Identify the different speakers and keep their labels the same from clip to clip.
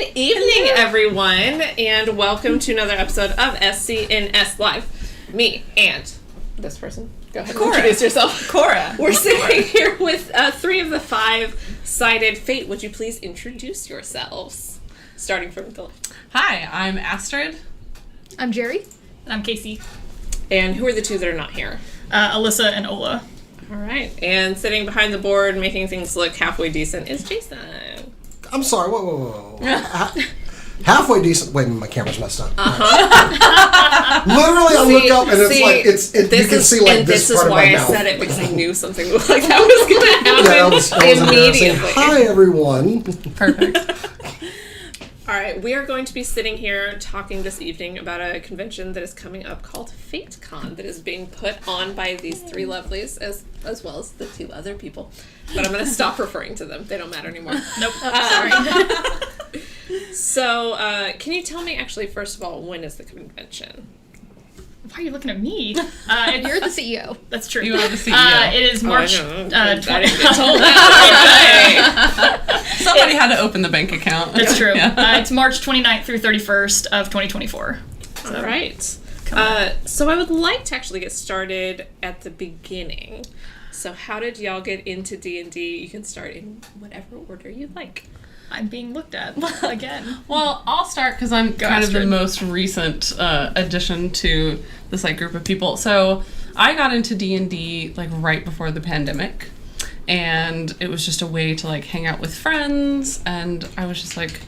Speaker 1: Good evening, everyone, and welcome to another episode of SCNS Live. Me and this person. Go ahead and introduce yourself.
Speaker 2: Cora.
Speaker 1: We're sitting here with 3 of the 5 sided fate. Would you please introduce yourselves? Starting from the left.
Speaker 2: Hi, I'm Astrid.
Speaker 3: I'm Jerry.
Speaker 4: And I'm Casey.
Speaker 1: And who are the 2 that are not here?
Speaker 4: Alyssa and Ola.
Speaker 1: All right. And sitting behind the board, making things look halfway decent, is Jason.
Speaker 5: I'm sorry. Whoa. Halfway decent. Wait, my camera's messed up. Literally, I look up and you can see like this part of my mouth.
Speaker 1: This is why I said it, because I knew something like that was going to happen
Speaker 5: that was
Speaker 1: immediately.
Speaker 5: Hi, everyone.
Speaker 2: Perfect.
Speaker 1: All right, we are going to be sitting here talking this evening about a convention that is coming up called FateCon that is being put on by these 3 lovelies as well as the 2 other people. But I'm going to stop referring to them. They don't matter anymore.
Speaker 4: Nope.
Speaker 1: Sorry. So, can you tell me actually, first of all, when is the convention?
Speaker 4: Why are you looking at me?
Speaker 3: You're the CEO.
Speaker 4: That's true.
Speaker 2: You are the CEO.
Speaker 4: It is March.
Speaker 1: I didn't get told that.
Speaker 2: Somebody had to open the bank account.
Speaker 4: That's true.
Speaker 2: Yeah.
Speaker 4: It's March 29th through 31st of 2024.
Speaker 1: So. All right. So I would like to actually get started at the beginning. So how did y'all get into D&D? You can start in whatever order you like.
Speaker 4: I'm being looked at again.
Speaker 2: Well, I'll start because I'm kind of the
Speaker 4: Astrid.
Speaker 2: most recent addition to this group of people. So I got into D&D right before the pandemic, and it was just a way to hang out with friends. And I was just like,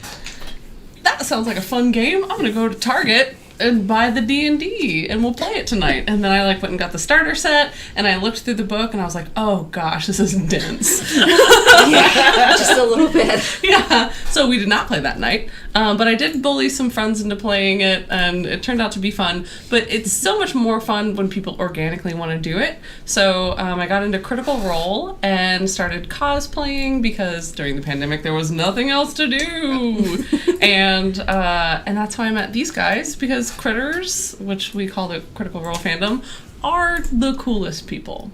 Speaker 2: that sounds like a fun game. I'm gonna go to Target and buy the D&D and we'll play it tonight. And then I went and got the starter set and I looked through the book and I was like, oh gosh, this is dense.
Speaker 1: Yeah, just a little bit.
Speaker 2: Yeah, so we did not play that night, but I did bully some friends into playing it, and it turned out to be fun. But it's so much more fun when people organically want to do it. So I got into Critical Role and started cosplaying because during the pandemic there was nothing else to do, and that's how I met these guys, because Critters, which we call the Critical Role fandom, are the coolest people.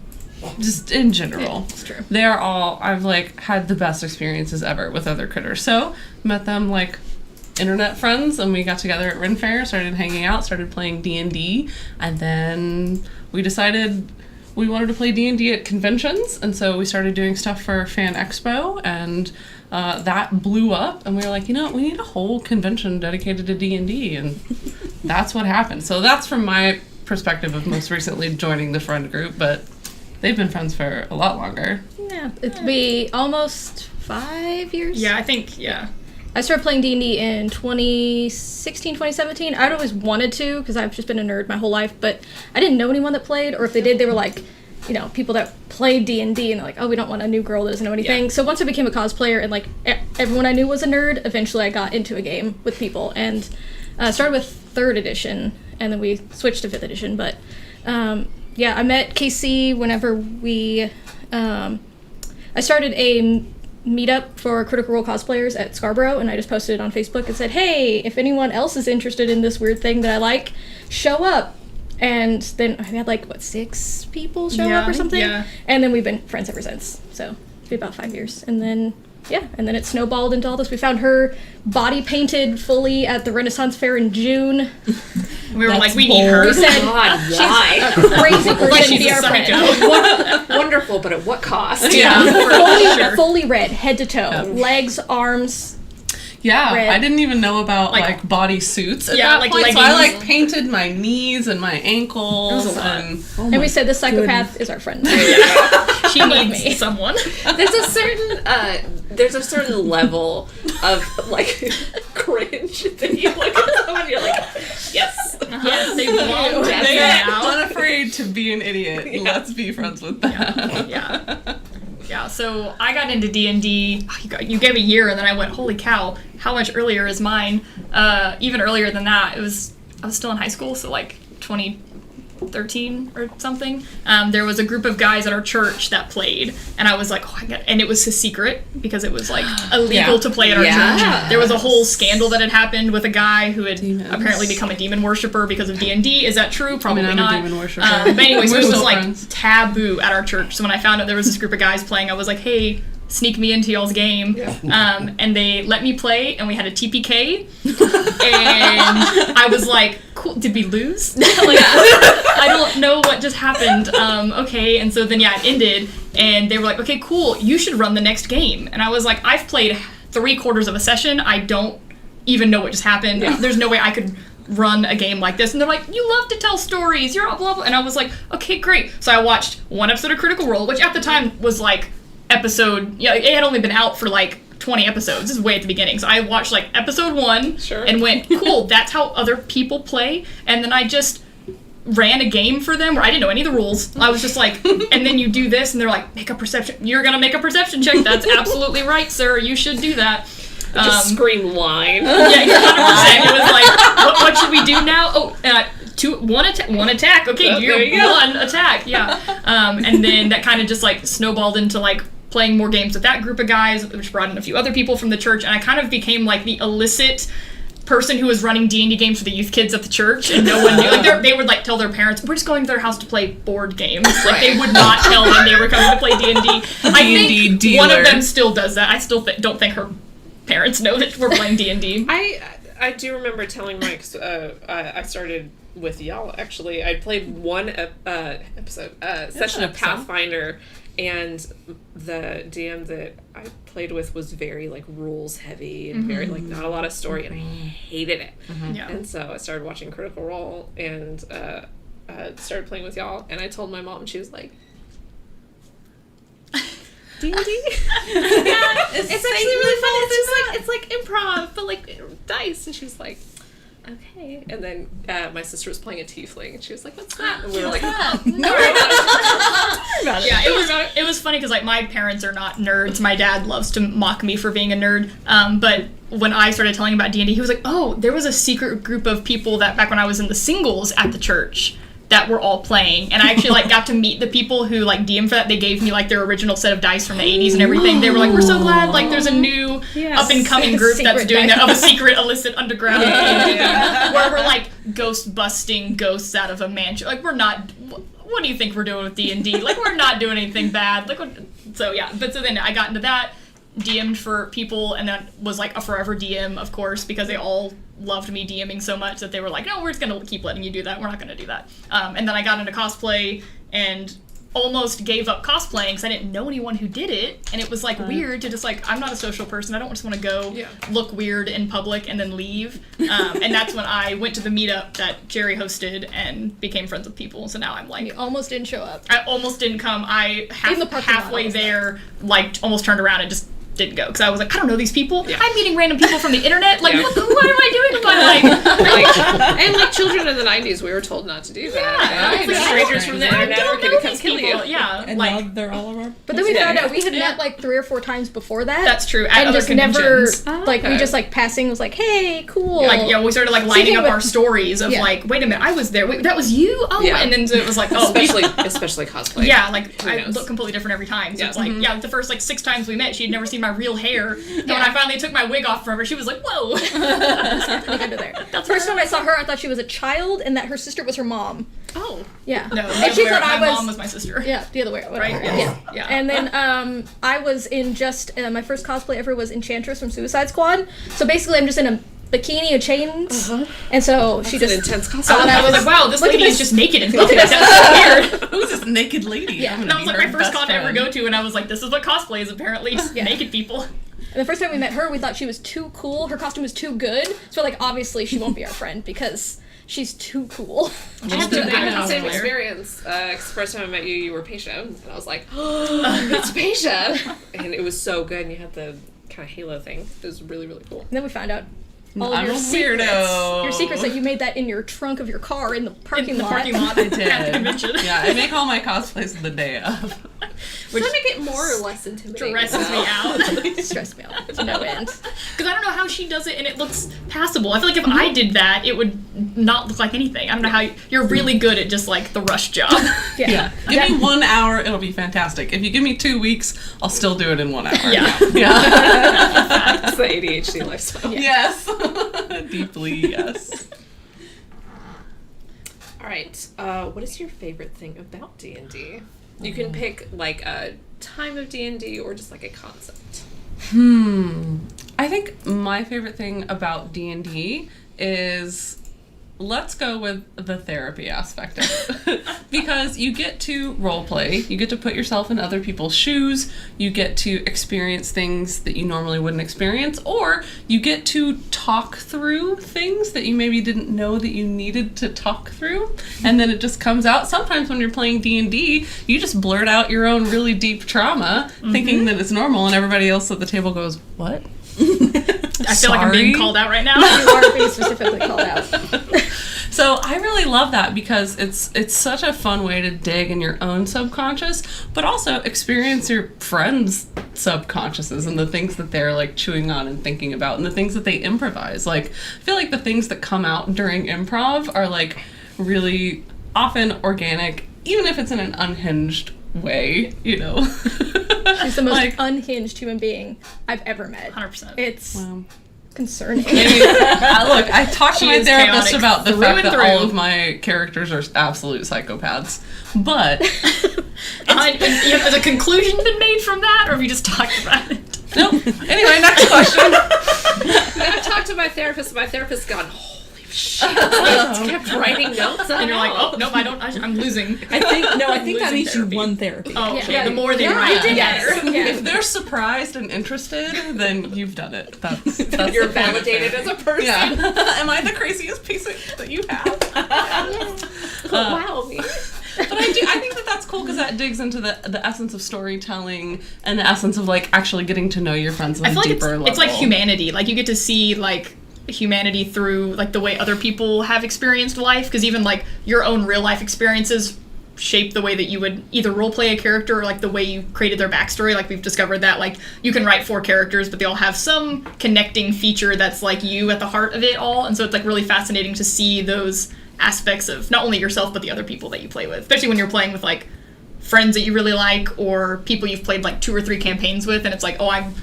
Speaker 2: Just in general.
Speaker 4: Yeah, it's true.
Speaker 2: They're all, I've had the best experiences ever with other critters. So, met them internet friends, and we got together at Ren Fair, started hanging out, started playing D&D, and then we decided we wanted to play D&D at conventions, and so we started doing stuff for Fan Expo, and that blew up, and we were like, we need a whole convention dedicated to D&D, and that's what happened. So that's from my perspective of most recently joining the friend group, but they've been friends for a lot longer.
Speaker 3: Yeah, it'll be almost 5 years.
Speaker 4: Yeah, I think, yeah.
Speaker 3: I started playing D&D in 2016, 2017. I'd always wanted to, because I've just been a nerd my whole life, but I didn't know anyone that played, or if they did, they were people that played D&D, and they're oh, we don't want a new girl that doesn't know anything. Yeah. So once I became a cosplayer, and everyone I knew was a nerd, eventually I got into a game with people, and started with 3rd edition, and then we switched to 5th edition, but yeah, I met KC whenever I started a meetup for Critical Role cosplayers at Scarborough, and I just posted it on Facebook and said, hey, if anyone else is interested in this weird thing that I like, show up. And then I had 6 people show up or something.
Speaker 4: Yeah.
Speaker 3: And then we've been friends ever since. So it'll be about 5 years. And then it snowballed into all this. We found her body painted fully at the Renaissance Fair in June.
Speaker 4: We were we need her.
Speaker 3: We said,
Speaker 1: God,
Speaker 3: she's
Speaker 1: why?
Speaker 3: a crazy person to be our
Speaker 4: psycho.
Speaker 3: friend.
Speaker 1: Wonderful, but at what cost?
Speaker 4: Yeah.
Speaker 3: Fully red, head to toe. Legs, arms.
Speaker 2: Yeah,
Speaker 3: red.
Speaker 2: I didn't even know about body suits at that point,
Speaker 4: leggings.
Speaker 2: so I painted my knees and my ankles, and
Speaker 3: we said this psychopath is our friend.
Speaker 4: She needs someone.
Speaker 1: There's a certain level of cringe that you look at someone and you're yes.
Speaker 4: Yes, they belong with
Speaker 2: they
Speaker 4: now.
Speaker 2: are unafraid to be an idiot. Yeah. Let's be friends with them.
Speaker 4: Yeah, so I got into D&D, you gave a year, and then I went, holy cow, how much earlier is mine? Even earlier than that, I was still in high school, so 2013 or something. There was a group of guys at our church that played, and I was and it was a secret, because it was illegal to play at our church. There was a whole scandal that had happened with a guy who had apparently become a demon worshiper because of D&D. Is that true? Probably
Speaker 2: I'm
Speaker 4: not.
Speaker 2: a demon worshiper.
Speaker 4: But anyway, so it was
Speaker 2: friends.
Speaker 4: taboo at our church. So when I found out there was this group of guys playing, I was like, hey, sneak me into y'all's game. And they let me play, and we had a TPK. And I was like, cool, did we lose? Like, I don't know what just happened. Okay, and so then, it ended, and they were like, okay, cool, you should run the next game. And I was like, I've played 3/4 of a session. I don't even know what just happened. There's no way I could run a game like this. And they're like, you love to tell stories, you're blah blah. And I was like, okay, great. So I watched one episode of Critical Role, which at the time was like episode, it had only been out for like 20 episodes. This is way at the beginning. So I watched like episode 1 and went, cool, that's how other people play. And then I just ran a game for them where I didn't know any of the rules. I was just like, and then you do this, and they're like, make a perception. You're gonna make a perception check. That's absolutely right, sir. You should do that.
Speaker 1: Just scream line.
Speaker 4: Yeah, 100%. It was like, what should we do now? Oh, one attack. Okay, you're one attack. Yeah. And then that kind of just like snowballed into like playing more games with that group of guys, which brought in a few other people from the church, and I kind of became like the illicit person who was running D&D games for the youth kids at the church, and no one knew. Like they would like tell their parents, we're just going to their house to play board games. Like they would not tell them they were coming to play D&D. I think
Speaker 2: dealer.
Speaker 4: one of them still does that. I still don't think her parents know that we're playing D&D.
Speaker 1: I do remember telling Mike, I started with y'all, actually. I played one session of Pathfinder, and the DM that I played with was very, like, rules heavy and very, like, not a lot of story, and I hated it.
Speaker 4: Yeah.
Speaker 1: And so I started watching Critical Role and started playing with y'all, and I told my mom, and she was like, D&D? It's actually really fun. It's like improv, but like dice. And she was like, okay. And then my sister was playing a tiefling, and she was like, what's that? And we were like,
Speaker 4: Yeah, it was funny because like my parents are not nerds. My dad loves to mock me for being a nerd. But when I started telling him about D&D, he was like, oh, there was a secret group of people that back when I was in the singles at the church that were all playing, and I actually like got to meet the people who like DM for that. They gave me like their original set of dice from the 80s and everything. They were like, we're so glad like there's a new up and coming group that's doing that, of a secret illicit underground where we're like ghost busting ghosts out of a mansion. Like we're not, what do you think we're doing with D&D? Like we're not doing anything bad. Like so then I got into that, DM'd for people, and that was like a forever DM, of course, because they all loved me DMing so much that they were like, no, we're just gonna keep letting you do that. We're not gonna do that. And then I got into cosplay and almost gave up cosplaying because I didn't know anyone who did it, and it was like weird to just like, I'm not a social person. I don't just want to go look weird in public and then leave. And that's when I went to the meetup that Jerry hosted and became friends with people. So now I'm like,
Speaker 3: You almost didn't show up.
Speaker 4: I almost didn't come. I
Speaker 3: In the parking lot,
Speaker 4: halfway
Speaker 3: I was
Speaker 4: there, like almost turned around and just didn't go because I was like, I don't know these people. I'm meeting random people from the internet. Like, what am I doing with my life?
Speaker 1: and like children in the 90s, we were told not to do that.
Speaker 4: Yeah,
Speaker 1: And strangers from the internet are going to come kill you.
Speaker 4: Yeah,
Speaker 2: And
Speaker 4: like
Speaker 2: now they're all of our.
Speaker 3: But then we found out we had met like 3 or 4 times before that.
Speaker 4: that's true. At
Speaker 3: and
Speaker 4: other
Speaker 3: just never
Speaker 4: conventions.
Speaker 3: like we just like passing was like, hey, cool.
Speaker 4: Like we started like lining up
Speaker 3: with-
Speaker 4: our stories of like, wait a minute, I was there. Wait, that was you? Oh, and then it was like, oh,
Speaker 1: especially cosplay.
Speaker 4: yeah, like
Speaker 1: Who
Speaker 4: I
Speaker 1: knows?
Speaker 4: look completely different every time. So
Speaker 1: Yeah.
Speaker 4: it's like, the first like 6 times we met, she'd never seen my real hair. And when I finally took my wig off from her, she was like, whoa.
Speaker 3: Under there. The first time I saw her, I thought she was a child and that her sister was her mom.
Speaker 1: Oh.
Speaker 3: Yeah.
Speaker 4: No,
Speaker 3: and she thought
Speaker 4: my
Speaker 3: I was.
Speaker 4: mom was my sister.
Speaker 3: Yeah, the other way. Whatever.
Speaker 4: Right?
Speaker 3: Yeah.
Speaker 4: Yeah.
Speaker 3: And then I was in just my first cosplay ever was Enchantress from Suicide Squad. So basically, I'm just in a bikini and chains, and so she
Speaker 1: That's
Speaker 3: just
Speaker 1: an intense
Speaker 3: thought
Speaker 1: cosplay.
Speaker 3: I
Speaker 4: I was like, wow, this
Speaker 3: Look at
Speaker 4: lady is
Speaker 3: this-
Speaker 4: just naked and public. That's so weird.
Speaker 2: Who's this naked lady?
Speaker 3: Yeah.
Speaker 2: I'm
Speaker 4: And
Speaker 2: gonna
Speaker 4: that was
Speaker 2: be
Speaker 4: like
Speaker 2: her
Speaker 4: my first
Speaker 2: best
Speaker 4: con to ever
Speaker 2: friend.
Speaker 4: go to, and I was like, this is what cosplay is apparently, just naked people.
Speaker 3: And the first time we met her, we thought she was too cool. Her costume was too good. So like, obviously, she won't be our friend because she's too cool.
Speaker 1: I had the same
Speaker 4: cosplayer.
Speaker 1: experience. First time I met you, you were Paisha, and I was like, oh, it's Paisha! And it was so good, and you had the kind of halo thing. It was really, really cool.
Speaker 3: And then we found out all
Speaker 2: I'm
Speaker 3: of your
Speaker 2: a
Speaker 3: secrets.
Speaker 2: weirdo.
Speaker 3: Your secrets that you made that in your trunk of your car in the parking
Speaker 4: In the
Speaker 3: lot.
Speaker 4: parking lot
Speaker 2: I
Speaker 4: at the
Speaker 2: did.
Speaker 4: convention.
Speaker 2: Yeah, I make all my cosplays the day of.
Speaker 1: Which to make it more or less intimidating.
Speaker 4: Dresses me out.
Speaker 3: Stressed me out to no end.
Speaker 4: Because I don't know how she does it and it looks passable. I feel like if I did that, it would not look like anything. I don't know how you're really good at just like the rush job.
Speaker 3: Yeah.
Speaker 2: Give me 1 hour, it'll be fantastic. If you give me 2 weeks, I'll still do it in 1 hour.
Speaker 4: Yeah.
Speaker 2: Yeah.
Speaker 1: It's the ADHD lifestyle.
Speaker 2: Yes. Deeply, yes.
Speaker 1: All right. What is your favorite thing about D&D? You can pick like a time of D&D or just like a concept?
Speaker 2: I think my favorite thing about D&D is, let's go with the therapy aspect of it. Because you get to role play, you get to put yourself in other people's shoes, you get to experience things that you normally wouldn't experience, or you get to talk through things that you maybe didn't know that you needed to talk through, and then it just comes out. Sometimes when you're playing D&D, you just blurt out your own really deep trauma, thinking that it's normal, and everybody else at the table goes, what?
Speaker 4: I feel like I'm being called out right now.
Speaker 3: You are being specifically called out.
Speaker 2: So I really love that because it's such a fun way to dig in your own subconscious, but also experience your friends' subconsciouses and the things that they're like chewing on and thinking about and the things that they improvise. Like, I feel like the things that come out during improv are like really often organic, even if it's in an unhinged way, you know.
Speaker 3: She's the most
Speaker 2: Like-
Speaker 3: unhinged human being I've ever met.
Speaker 4: 100%.
Speaker 3: It's concerning.
Speaker 2: Look, I talked to
Speaker 4: She
Speaker 2: my
Speaker 4: is
Speaker 2: therapist
Speaker 4: chaotic
Speaker 2: about the
Speaker 4: through
Speaker 2: fact
Speaker 4: and
Speaker 2: that
Speaker 4: through.
Speaker 2: all of my characters are absolute psychopaths, but
Speaker 4: Has a conclusion been made from that, or have you just talked about it?
Speaker 2: nope. Anyway, next question.
Speaker 1: I talked to my therapist, and my therapist gone, holy shit. Just kept writing notes.
Speaker 4: And you're like, oh, nope, I'm losing.
Speaker 6: I think that
Speaker 4: Losing
Speaker 6: means
Speaker 4: therapy.
Speaker 6: you won therapy.
Speaker 4: Oh, okay.
Speaker 3: Yeah.
Speaker 4: The more they
Speaker 3: Yeah,
Speaker 4: write,
Speaker 3: you did
Speaker 4: yes.
Speaker 3: better. Yeah.
Speaker 2: If they're surprised and interested, then you've done it. That's
Speaker 1: You're
Speaker 2: the point of
Speaker 1: validated as
Speaker 2: therapy.
Speaker 1: a person.
Speaker 2: Yeah. Am I the craziest piece that you have?
Speaker 1: Wow, me.
Speaker 2: But I think that that's cool because that digs into the essence of storytelling and the essence of like actually getting to know your friends on
Speaker 4: I
Speaker 2: a
Speaker 4: feel like
Speaker 2: deeper level.
Speaker 4: it's like humanity. Like, you get to see, like, humanity through, like, the way other people have experienced life, because even, like, your own real life experiences shape the way that you would either role play a character or like the way you created their backstory. Like, we've discovered that like you can write 4 characters, but they all have some connecting feature that's like you at the heart of it all, and so it's like really fascinating to see those aspects of not only yourself but the other people that you play with, especially when you're playing with like friends that you really like or people you've played like 2 or 3 campaigns with, and it's like, oh, I'm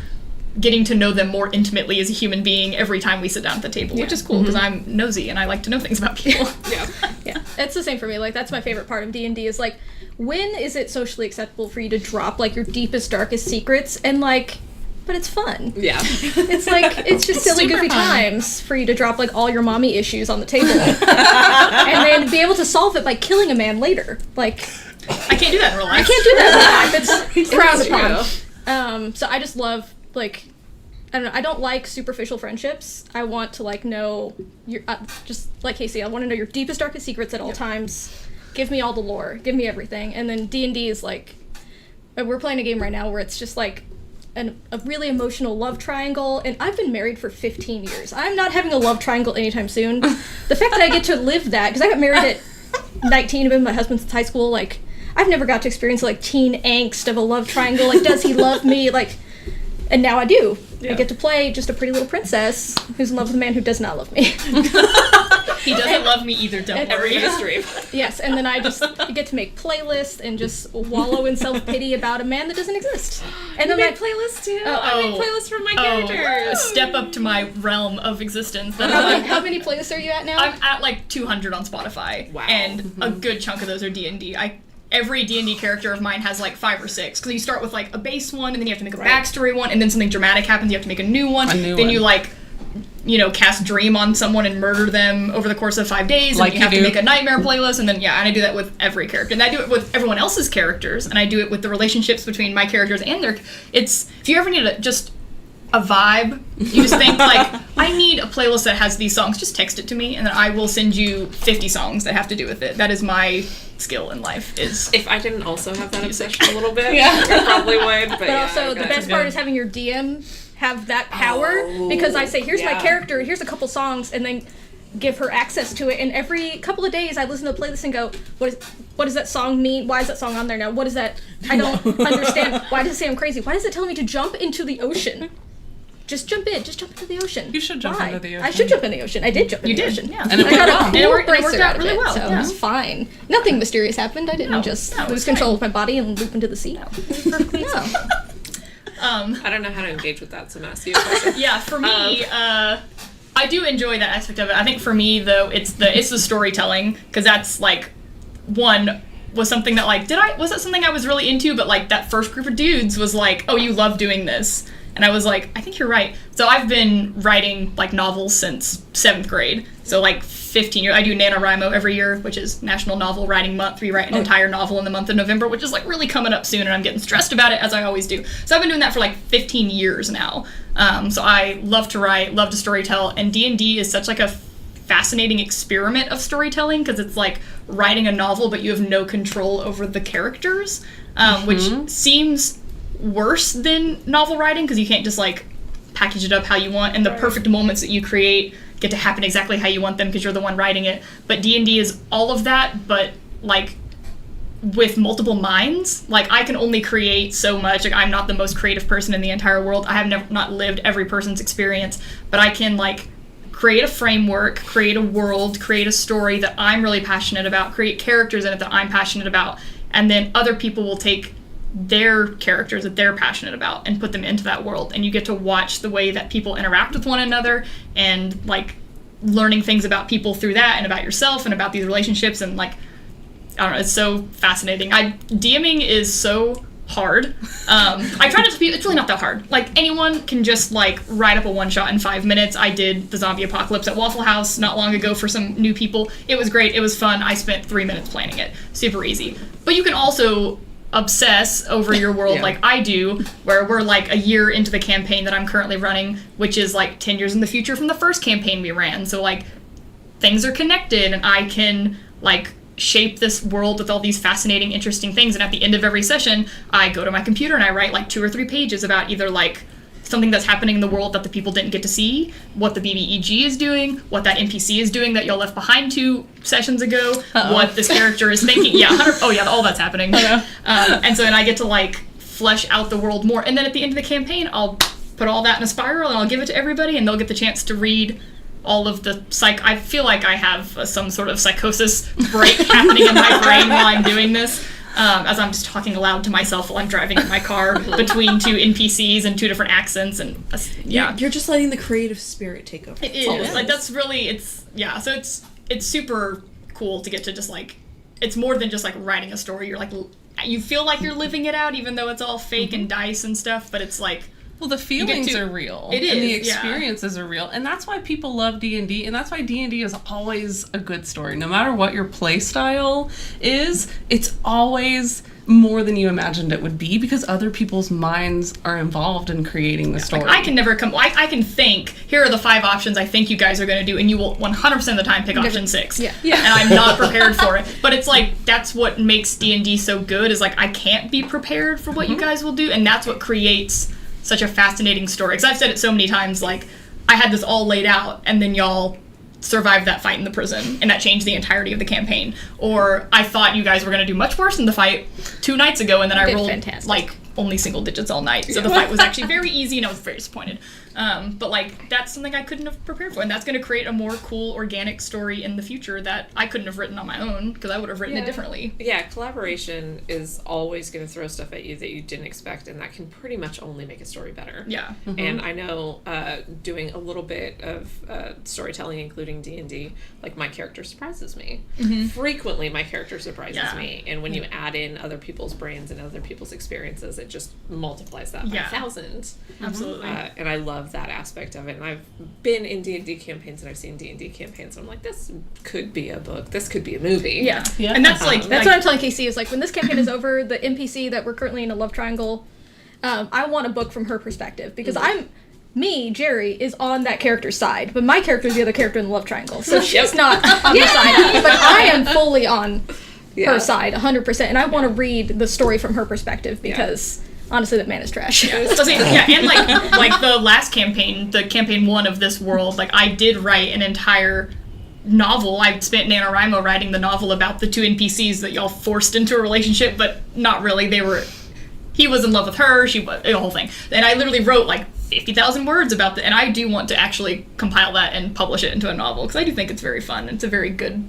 Speaker 4: getting to know them more intimately as a human being every time we sit down at the table, which is cool because I'm nosy and I like to know things about people.
Speaker 3: Yeah, it's the same for me. Like, that's my favorite part of D&D is like, when is it socially acceptable for you to drop like your deepest, darkest secrets and like, but it's fun.
Speaker 1: Yeah.
Speaker 3: It's like, it's just silly,
Speaker 2: super
Speaker 3: goofy
Speaker 2: fun.
Speaker 3: times for you to drop like all your mommy issues on the table and then be able to solve it by killing a man later. Like,
Speaker 4: I can't do that in real life.
Speaker 3: I can't do that in real life. It's frowned
Speaker 1: true.
Speaker 3: upon. So I just love like, I don't know. I don't like superficial friendships. I want to like know your just like Casey. I want to know your deepest, darkest secrets at all times. Give me all the lore. Give me everything. And then D&D is like, we're playing a game right now where it's just like a really emotional love triangle. And I've been married for 15 years. I'm not having a love triangle anytime soon. The fact that I get to live that, because I got married at 19, I've been with my husband since high school. Like, I've never got to experience like teen angst of a love triangle. Like, does he love me? Like. And now I do.
Speaker 1: Yeah.
Speaker 3: I get to play just a pretty little princess who's in love with a man who does not love me.
Speaker 4: He doesn't love me either, don't
Speaker 1: Every
Speaker 4: worry.
Speaker 1: history.
Speaker 3: Yes, and then I just get to make playlists and just wallow in self-pity about a man that doesn't exist. And then
Speaker 1: I
Speaker 3: my
Speaker 1: make playlists too.
Speaker 3: Oh.
Speaker 1: I make playlists for my
Speaker 4: A
Speaker 1: characters.
Speaker 4: step up to my realm of existence. That is
Speaker 3: how,
Speaker 4: like,
Speaker 3: how many playlists are you at now?
Speaker 4: I'm at like 200 on Spotify.
Speaker 1: Wow.
Speaker 4: And a good chunk of those are D&D. Every D&D character of mine has like 5 or 6, because you start with like a base one, and then you have to make a backstory one, and then something dramatic happens, you have to make a new one. Then you like, you know, cast Dream on someone and murder them over the course of 5 days, and
Speaker 2: Like
Speaker 4: you
Speaker 2: you
Speaker 4: have to
Speaker 2: do.
Speaker 4: make a nightmare playlist, and then and I do that with every character, and I do it with everyone else's characters, and I do it with the relationships between my characters and their. It's if you ever need just a vibe, you just think like, I need a playlist that has these songs, just text it to me, and then I will send you 50 songs that have to do with it. That is my skill in life. Is
Speaker 1: If I didn't also have that obsession a little bit,
Speaker 2: Yeah.
Speaker 1: I probably would. But,
Speaker 3: but
Speaker 1: yeah,
Speaker 3: also, the
Speaker 1: okay.
Speaker 3: best part is having your DM have that power, because I say, here's my
Speaker 1: yeah.
Speaker 3: character, here's a couple songs, and then give her access to it, and every couple of days I listen to the playlist and go, what does that song mean? Why is that song on there now? What is that? I don't understand. Why does it say I'm crazy? Why does it tell me to jump into the ocean? Just jump into the ocean.
Speaker 2: You should jump
Speaker 3: Why?
Speaker 2: into the
Speaker 3: I
Speaker 2: ocean.
Speaker 3: should jump in the ocean. I did jump in the ocean.
Speaker 4: yeah.
Speaker 2: And it
Speaker 3: I
Speaker 2: went
Speaker 3: got
Speaker 2: well.
Speaker 3: a
Speaker 4: And
Speaker 3: cool
Speaker 4: it worked
Speaker 3: bracer
Speaker 4: out
Speaker 3: out of
Speaker 4: really
Speaker 3: it,
Speaker 4: well,
Speaker 3: so
Speaker 4: yeah.
Speaker 3: it was fine. Nothing mysterious happened. I didn't just
Speaker 4: it
Speaker 3: lose
Speaker 4: was
Speaker 3: control of my body and leap into the sea. No.
Speaker 1: I don't know how to engage with that, so I'm gonna ask you a question.
Speaker 4: Yeah, for me, I do enjoy that aspect of it. I think for me, though, it's the storytelling, because that's like one was something that, like, was that something I was really into? But, like, that first group of dudes was like, oh, you love doing this. And I was like, I think you're right. So I've been writing, like, novels since 7th grade. So, like, 15 years. I do NaNoWriMo every year, which is National Novel Writing Month. We write an entire novel in the month of November, which is, like, really coming up soon, and I'm getting stressed about it, as I always do. So I've been doing that for, like, 15 years now. So I love to write, love to storytell, and D&D is such, like, a fascinating experiment of storytelling, because it's like writing a novel, but you have no control over the characters, which seems worse than novel writing, because you can't just, like, package it up how you want, and the perfect moments that you create get to happen exactly how you want them because you're the one writing it. But D&D is all of that, but, like, with multiple minds. Like, I can only create so much. Like, I'm not the most creative person in the entire world. I have not lived every person's experience, but I can, like, create a framework, create a world, create a story that I'm really passionate about, create characters in it that I'm passionate about, and then other people will take their characters that they're passionate about and put them into that world, and you get to watch the way that people interact with one another, and, like, learning things about people through that, and about yourself, and about these relationships, and, like, I don't know, it's so fascinating. DMing is so hard. I try not to be, it's really not that hard. Like, anyone can just, like, write up a one-shot in 5 minutes. I did the zombie apocalypse at Waffle House not long ago for some new people. It was great. It was fun. I spent 3 minutes planning it. Super easy. But you can also obsess over your world like I do, where we're, like, a year into the campaign that I'm currently running, which is, like, 10 years in the future from the first campaign we ran. So, like, things are connected, and I can, like, shape this world with all these fascinating, interesting things. And at the end of every session, I go to my computer and I write, like, 2 or 3 pages about either, like, something that's happening in the world that the people didn't get to see, what the BBEG is doing, what that NPC is doing that y'all left behind 2 sessions ago, what this character is thinking. All that's happening. And so then I get to, like, flesh out the world more. And then at the end of the campaign, I'll put all that in a spiral and I'll give it to everybody, and they'll get the chance to read all of the I feel like I have some sort of psychosis break happening in my brain while I'm doing this, as I'm just talking aloud to myself while I'm driving in my car between 2 NPCs and 2 different accents, and
Speaker 6: You're just letting the creative spirit take over.
Speaker 4: It is. Like, that's really, so it's super cool to get to just, like, it's more than just, like, writing a story. You're, like, you feel like you're living it out, even though it's all fake and dice and stuff, but it's, like,
Speaker 2: well, the feelings are real.
Speaker 4: It is,
Speaker 2: and the experiences are real. And that's why people love D&D, and that's why D&D is always a good story. No matter what your play style is, it's always more than you imagined it would be, because other people's minds are involved in creating the story.
Speaker 4: Like, I can never I can think, here are the 5 options I think you guys are going to do, and you will 100% of the time pick option 6. And I'm not prepared for it. But it's like, that's what makes D&D so good, is, like, I can't be prepared for what you guys will do, and that's what creates such a fascinating story. Because I've said it so many times, like, I had this all laid out, and then y'all survived that fight in the prison, and that changed the entirety of the campaign. Or I thought you guys were going to do much worse in the fight 2 nights ago, and then I rolled like only single digits all night. So the fight was actually very easy, and I was very disappointed. But, like, that's something I couldn't have prepared for, and that's going to create a more cool, organic story in the future that I couldn't have written on my own, because I would have written it differently.
Speaker 1: Yeah, collaboration is always going to throw stuff at you that you didn't expect, and that can pretty much only make a story better.
Speaker 4: Yeah.
Speaker 1: And I know, doing a little bit of storytelling, including D&D, like, my character surprises me. Frequently, my character surprises me, and when you add in other people's brains and other people's experiences, it just multiplies that by 1,000.
Speaker 4: Absolutely.
Speaker 1: And I love that aspect of it. And I've been in D&D campaigns, and I've seen D&D campaigns, and I'm like, this could be a book. This could be a movie.
Speaker 4: Yeah. And that's
Speaker 3: that's what I'm telling Casey, is, like, when this campaign is over, the NPC that we're currently in a love triangle, I want a book from her perspective, because Jerry, is on that character's side, but my character is the other character in the love triangle. So she's not on the side, but I am fully on her side, 100%, and I want to read the story from her perspective, because honestly, that man is trash.
Speaker 4: And like the last campaign, the campaign 1 of this world, like, I did write an entire novel. I spent NaNoWriMo writing the novel about the 2 NPCs that y'all forced into a relationship, but not really. He was in love with her, she was, the whole thing. And I literally wrote, like, 50,000 words about that, and I do want to actually compile that and publish it into a novel, because I do think it's very fun. It's a very good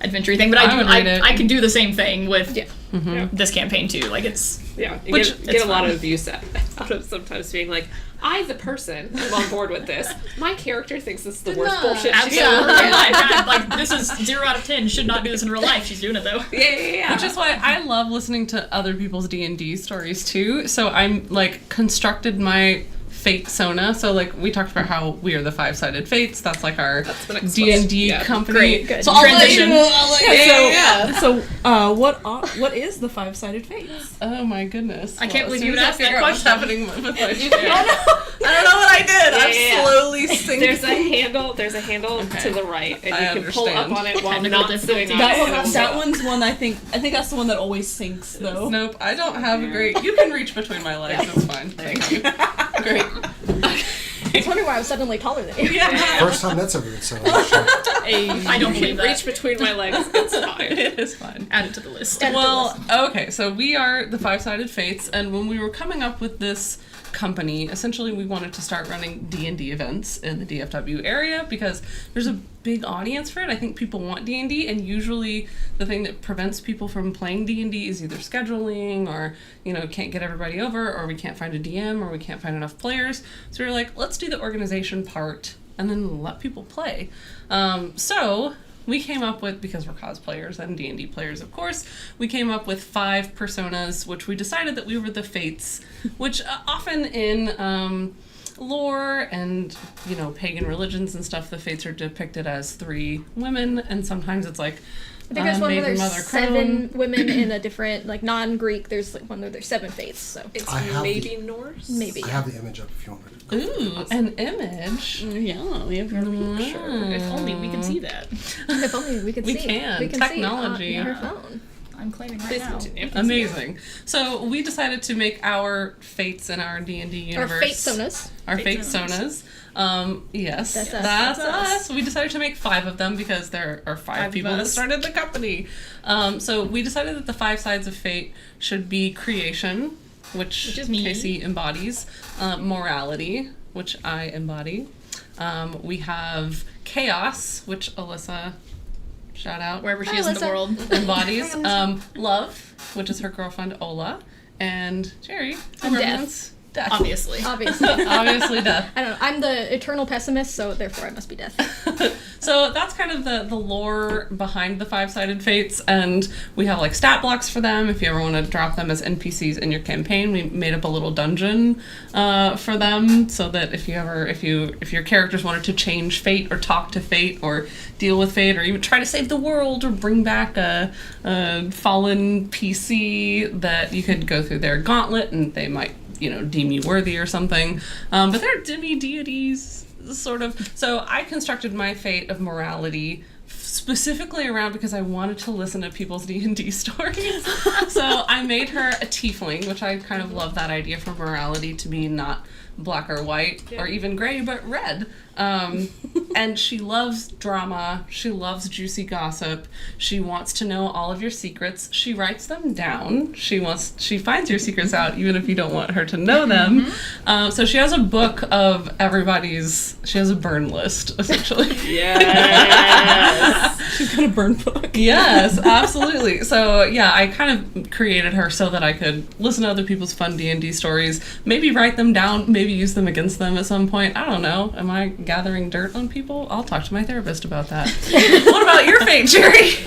Speaker 4: adventure thing, but I can do the same thing with this campaign too. Like it's
Speaker 1: You
Speaker 4: Which,
Speaker 1: get
Speaker 4: it's
Speaker 1: a lot
Speaker 4: fun.
Speaker 1: of abuse out of sometimes being like, I, the person, am on board with this. My character thinks this is the worst bullshit she's ever
Speaker 4: absolutely.
Speaker 1: read.
Speaker 4: Like this is 0 out of 10. Should not do this in real life. She's doing it though.
Speaker 1: Yeah.
Speaker 2: Which is why I love listening to other people's D&D stories too. So I'm like constructed my fate Sona. So like we talked about how we are the 5-sided fates. That's like our
Speaker 1: the next
Speaker 2: D&D
Speaker 1: question. Yeah.
Speaker 2: company.
Speaker 4: Great.
Speaker 3: Good.
Speaker 2: So I'll let
Speaker 4: Transition.
Speaker 2: you know. I'll let you know.
Speaker 6: So, what is the 5-sided fates?
Speaker 2: Oh my goodness.
Speaker 4: I can't believe
Speaker 2: as soon
Speaker 4: you would
Speaker 2: as I
Speaker 4: ask that
Speaker 2: figure out what's
Speaker 4: question.
Speaker 2: happening with my shit. I don't know what I did. I'm slowly sinking.
Speaker 1: There's a handle
Speaker 2: Okay.
Speaker 1: to the right, and
Speaker 2: I
Speaker 1: you can pull
Speaker 2: understand.
Speaker 1: up on it while
Speaker 4: Technical
Speaker 1: not sitting on
Speaker 4: difficulties.
Speaker 1: it.
Speaker 6: That one's one I think that's the one that always sinks though.
Speaker 2: Nope, I don't have a great. You can reach between my legs. It's fine. Thank you. Great.
Speaker 3: I was wondering why I was suddenly taller than you.
Speaker 5: First time that's ever been said on the show.
Speaker 4: I don't
Speaker 1: You
Speaker 4: believe
Speaker 1: can reach
Speaker 4: that.
Speaker 1: between my legs. It's fine.
Speaker 2: It is fine.
Speaker 4: Add it to the list.
Speaker 2: Well, okay, so we are the 5-sided fates, and when we were coming up with this company, essentially we wanted to start running D&D events in the DFW area because there's a big audience for it. I think people want D&D, and usually the thing that prevents people from playing D&D is either scheduling or, can't get everybody over, or we can't find a DM, or we can't find enough players. So we were like, let's do the organization part and then let people play. So we came up with, because we're cosplayers and D&D players, of course, we came up with 5 personas, which we decided that we were the Fates, which often in lore and, pagan religions and stuff, the Fates are depicted as 3 women, and sometimes it's like
Speaker 3: I think there's one where
Speaker 2: Maiden,
Speaker 3: there's
Speaker 2: Mother,
Speaker 3: 7 women in a different, like non-Greek. There's like one where there's 7 fates. So
Speaker 1: It's
Speaker 5: I have
Speaker 1: maybe Norse?
Speaker 3: maybe.
Speaker 5: I have the image up if you want to.
Speaker 2: Ooh, an image.
Speaker 6: Yeah, we have
Speaker 2: Sure.
Speaker 4: If only we can see that.
Speaker 3: If only we could
Speaker 2: We
Speaker 3: see.
Speaker 2: can.
Speaker 3: We can
Speaker 2: Technology.
Speaker 3: see on her phone.
Speaker 4: I'm claiming right
Speaker 1: Please
Speaker 4: now.
Speaker 1: continue.
Speaker 2: Amazing. So we decided to make our Fates in our D&D universe.
Speaker 3: Or fate sonas.
Speaker 2: Our
Speaker 4: Fate
Speaker 2: fate
Speaker 4: Sonas.
Speaker 2: sonas. Yes,
Speaker 3: That's us.
Speaker 2: that's
Speaker 4: That's
Speaker 2: us. We decided to make 5 of them because there are 5
Speaker 4: of
Speaker 2: people that
Speaker 4: us.
Speaker 2: started the company. So we decided that the 5 sides of fate should be creation, which
Speaker 4: is me.
Speaker 2: Casey embodies, morality, which I embody. We have chaos, which Alyssa, shout out,
Speaker 4: Wherever she
Speaker 3: Hi,
Speaker 4: is in the
Speaker 3: Alyssa.
Speaker 4: world.
Speaker 2: embodies. Love, which is her girlfriend Ola, and Jerry, who
Speaker 3: And death.
Speaker 2: represents death.
Speaker 4: Obviously.
Speaker 3: Obviously.
Speaker 2: Obviously death.
Speaker 3: I don't know. I'm the eternal pessimist, so therefore I must be death.
Speaker 2: So that's kind of the lore behind the 5-sided fates, and we have like stat blocks for them if you ever want to drop them as NPCs in your campaign. We made up a little dungeon for them so that if your characters wanted to change fate or talk to fate or deal with fate or even try to save the world or bring back a fallen PC, that you could go through their gauntlet and they might deem you worthy or something. But they're demi-deities, sort of. So I constructed my fate of morality specifically around because I wanted to listen to people's D&D stories. So I made her a tiefling, which I kind of love that idea for morality to be not black or white or even gray, but red. And she loves drama. She loves juicy gossip. She wants to know all of your secrets. She writes them down. She finds your secrets out even if you don't want her to know them. So she has a book of she has a burn list, essentially.
Speaker 1: Yes.
Speaker 6: She's got a burn book.
Speaker 2: Yes, absolutely. So yeah, I kind of created her so that I could listen to other people's fun D&D stories, maybe write them down, maybe use them against them at some point. I don't know. Am I gathering dirt on people? I'll talk to my therapist about that. What about your fate, Jerry?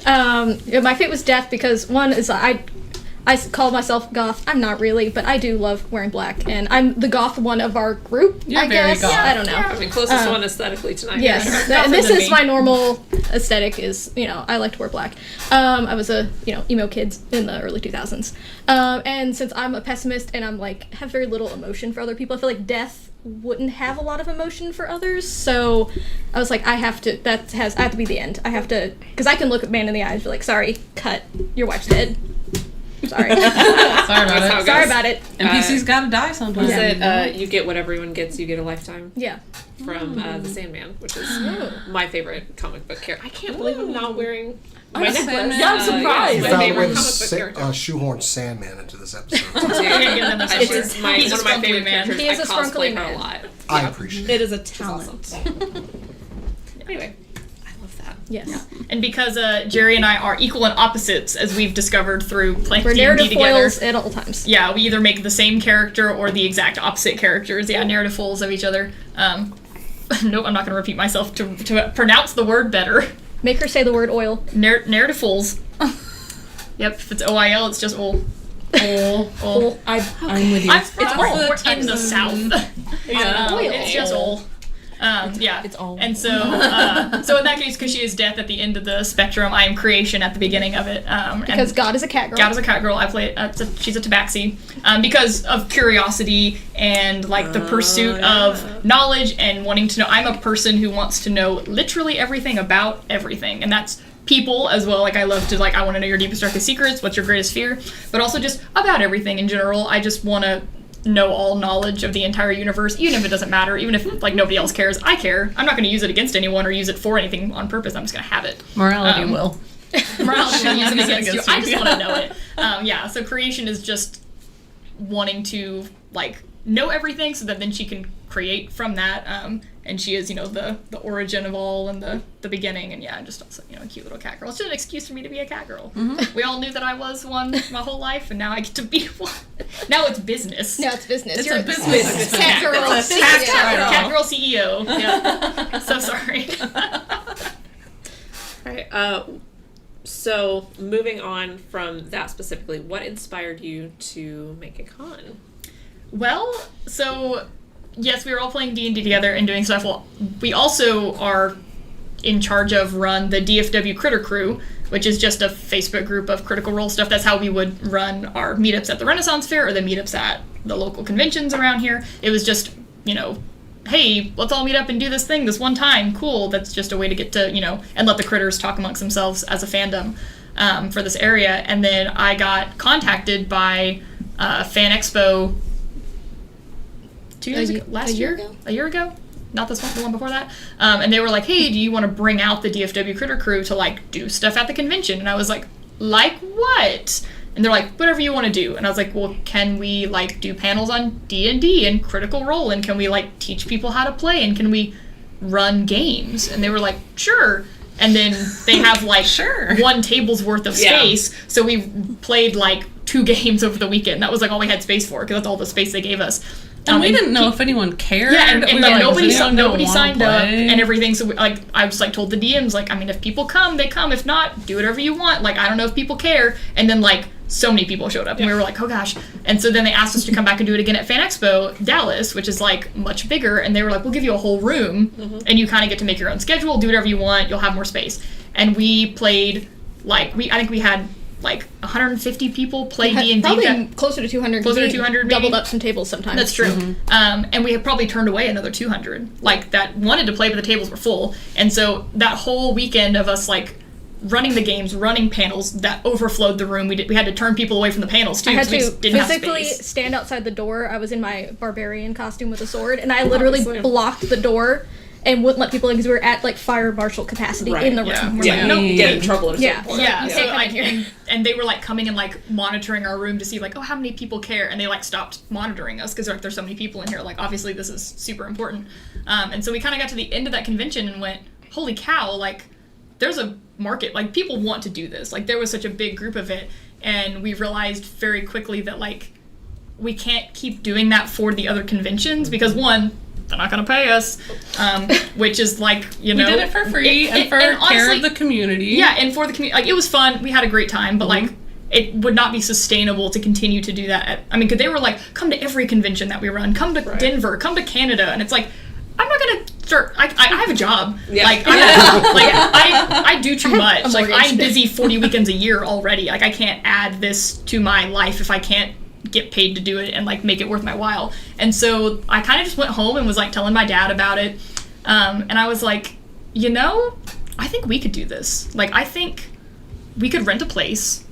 Speaker 3: My fate was death because one is I call myself goth. I'm not really, but I do love wearing black, and I'm the goth one of our group.
Speaker 2: You're
Speaker 3: I
Speaker 2: very
Speaker 3: guess.
Speaker 2: goth.
Speaker 3: I don't know.
Speaker 1: I mean, closest one aesthetically tonight.
Speaker 3: Yes, and this is my normal aesthetic. Is I like to wear black. I was a emo kid in the early 2000s, and since I'm a pessimist and I'm like have very little emotion for other people, I feel like death wouldn't have a lot of emotion for others. So I was like, I have to be the end. I have to, because I can look a man in the eyes and be like, sorry, cut, your wife's dead. Sorry.
Speaker 2: Sorry about
Speaker 1: That's how
Speaker 2: it.
Speaker 1: it
Speaker 3: Sorry
Speaker 1: goes.
Speaker 3: about it.
Speaker 2: NPCs gotta die sometimes.
Speaker 1: Was it you get what everyone gets, you get a lifetime?
Speaker 3: Yeah.
Speaker 1: From The Sandman, which is my favorite comic book character. I can't believe I'm not wearing my necklace.
Speaker 2: Sandman.
Speaker 6: Yeah, I'm surprised.
Speaker 5: You
Speaker 1: My
Speaker 5: found a way
Speaker 1: favorite
Speaker 5: to
Speaker 1: comic book character.
Speaker 5: shoehorn Sandman into this episode.
Speaker 4: Can't give them those
Speaker 1: It's
Speaker 4: words.
Speaker 1: just one
Speaker 4: He's a
Speaker 1: of my
Speaker 4: scrunkly
Speaker 1: favorite
Speaker 4: man.
Speaker 1: characters.
Speaker 3: He is
Speaker 1: I
Speaker 3: a scrunkly
Speaker 1: cosplay her
Speaker 3: man.
Speaker 1: a lot.
Speaker 5: I appreciate
Speaker 6: It
Speaker 5: it.
Speaker 6: is a talent.
Speaker 1: Anyway, I love that.
Speaker 3: Yes.
Speaker 4: And because Jerry and I are equal and opposites, as we've discovered through playing
Speaker 3: We're
Speaker 4: D&D
Speaker 3: narrative
Speaker 4: together.
Speaker 3: foils at all times.
Speaker 4: Yeah, we either make the same character or the exact opposite characters. Yeah, narrative foils of each other. Nope, I'm not going to repeat myself to pronounce the word better.
Speaker 3: Make her say the word oil.
Speaker 4: Narrative fools. Yep, if it's OIL, it's just ol. Ol.
Speaker 2: I'm with you.
Speaker 4: It's ol. We're in the South.
Speaker 2: Yeah.
Speaker 4: It's just ol. Yeah.
Speaker 6: It's all.
Speaker 4: And so, so in that case, because she is death at the end of the spectrum, I am creation at the beginning of it.
Speaker 3: Because
Speaker 4: and
Speaker 3: God is a cat girl.
Speaker 4: God is a cat girl. I play. She's a tabaxi. Because of curiosity and like the pursuit of knowledge and wanting to know. I'm a person who wants to know literally everything about everything, and that's people as well. Like I love to I want to know your deepest darkest secrets. What's your greatest fear? But also just about everything in general. I just want to know all knowledge of the entire universe, even if it doesn't matter, even if like nobody else cares. I care. I'm not going to use it against anyone or use it for anything on purpose. I'm just going to have it.
Speaker 2: Morality will.
Speaker 4: Morality will use it against you.
Speaker 2: Against you,
Speaker 4: I just
Speaker 2: yeah.
Speaker 4: want to know it. Yeah. So creation is just wanting to like know everything so that then she can create from that. And she is, the origin of all and the beginning, and yeah, just also, a cute little cat girl. It's just an excuse for me to be a cat girl. Mm-hmm. We all knew that I was one my whole life, and now I get to be one. Now it's business.
Speaker 3: No, it's business.
Speaker 2: It's
Speaker 3: You're
Speaker 2: a business.
Speaker 3: cat girl.
Speaker 4: Cat girl CEO. Yeah. So sorry.
Speaker 1: All right. So moving on from that specifically, what inspired you to make a con?
Speaker 4: Well, so yes, we were all playing D&D together and doing stuff. Well, we also are in charge of run the DFW Critter Crew, which is just a Facebook group of Critical Role stuff. That's how we would run our meetups at the Renaissance Fair or the meetups at the local conventions around here. It was just, hey, let's all meet up and do this thing this one time. Cool. That's just a way to get to, and let the critters talk amongst themselves as a fandom for this area. And then I got contacted by Fan Expo 2 years ago? Last year? A year ago? Not this one, the one before that. And they were like, hey, do you want to bring out the DFW Critter Crew to, do stuff at the convention? And I was like what? And they're like, whatever you want to do. And I was like, well, can we, do panels on D&D and Critical Role? And can we, teach people how to play? And can we run games? And they were like, sure. And then they have,
Speaker 2: Sure.
Speaker 4: one table's worth of space. Yeah. So we played, 2 games over the weekend. That was, all we had space for, because that's all the space they gave us.
Speaker 2: And we didn't know if anyone cared.
Speaker 4: Yeah, and
Speaker 2: we
Speaker 4: nobody
Speaker 2: nobody
Speaker 4: signed up and everything. So I just told the DMs if people come, they come. If not, do whatever you want. I don't know if people care. And then so many people showed up, and we were like, oh gosh. And so then they asked us to come back and do it again at Fan Expo Dallas, which is much bigger. And they were like, we'll give you a whole room, and you kind of get to make your own schedule, do whatever you want. You'll have more space. And we played I think we had 150 people play D&D.
Speaker 3: Probably closer to 200.
Speaker 4: Closer to 200, maybe.
Speaker 3: Doubled up some tables sometimes.
Speaker 4: That's true. Mm-hmm. And we have probably turned away another 200, that wanted to play, but the tables were full. And so that whole weekend of us, running the games, running panels, that overflowed the room. We had to turn people away from the panels, too,
Speaker 3: I had
Speaker 4: because we
Speaker 3: to
Speaker 4: just didn't have
Speaker 3: physically
Speaker 4: space.
Speaker 3: stand outside the door. I was in my barbarian costume with a sword, and I literally blocked the door and wouldn't let people in because we were at fire marshal capacity in the room.
Speaker 4: Yeah.
Speaker 3: We're
Speaker 4: Yeah.
Speaker 3: like, nope.
Speaker 1: Get in trouble or something.
Speaker 4: Yeah, so
Speaker 3: come in here.
Speaker 4: and they were coming and monitoring our room to see oh, how many people care, and they stopped monitoring us because there's so many people in here. Obviously this is super important. And so we kind of got to the end of that convention and went, holy cow, there's a market. People want to do this. There was such a big group of it, and we realized very quickly that we can't keep doing that for the other conventions because one, they're not going to pay us, which is
Speaker 2: we did it for free and care
Speaker 4: honestly,
Speaker 2: of the community.
Speaker 4: Yeah, and for the community, it was fun. We had a great time, but it would not be sustainable to continue to do that. Because they were come to every convention that we run, come to Denver, come to Canada, and it's I'm not gonna start. I have a job.
Speaker 1: Yeah.
Speaker 4: I do too much.
Speaker 3: mortgage.
Speaker 4: I'm busy 40 weekends a year already. I can't add this to my life if I can't get paid to do it and make it worth my while. And so I kind of just went home and was telling my dad about it. And I was like, I think we could do this. I think we could rent a place.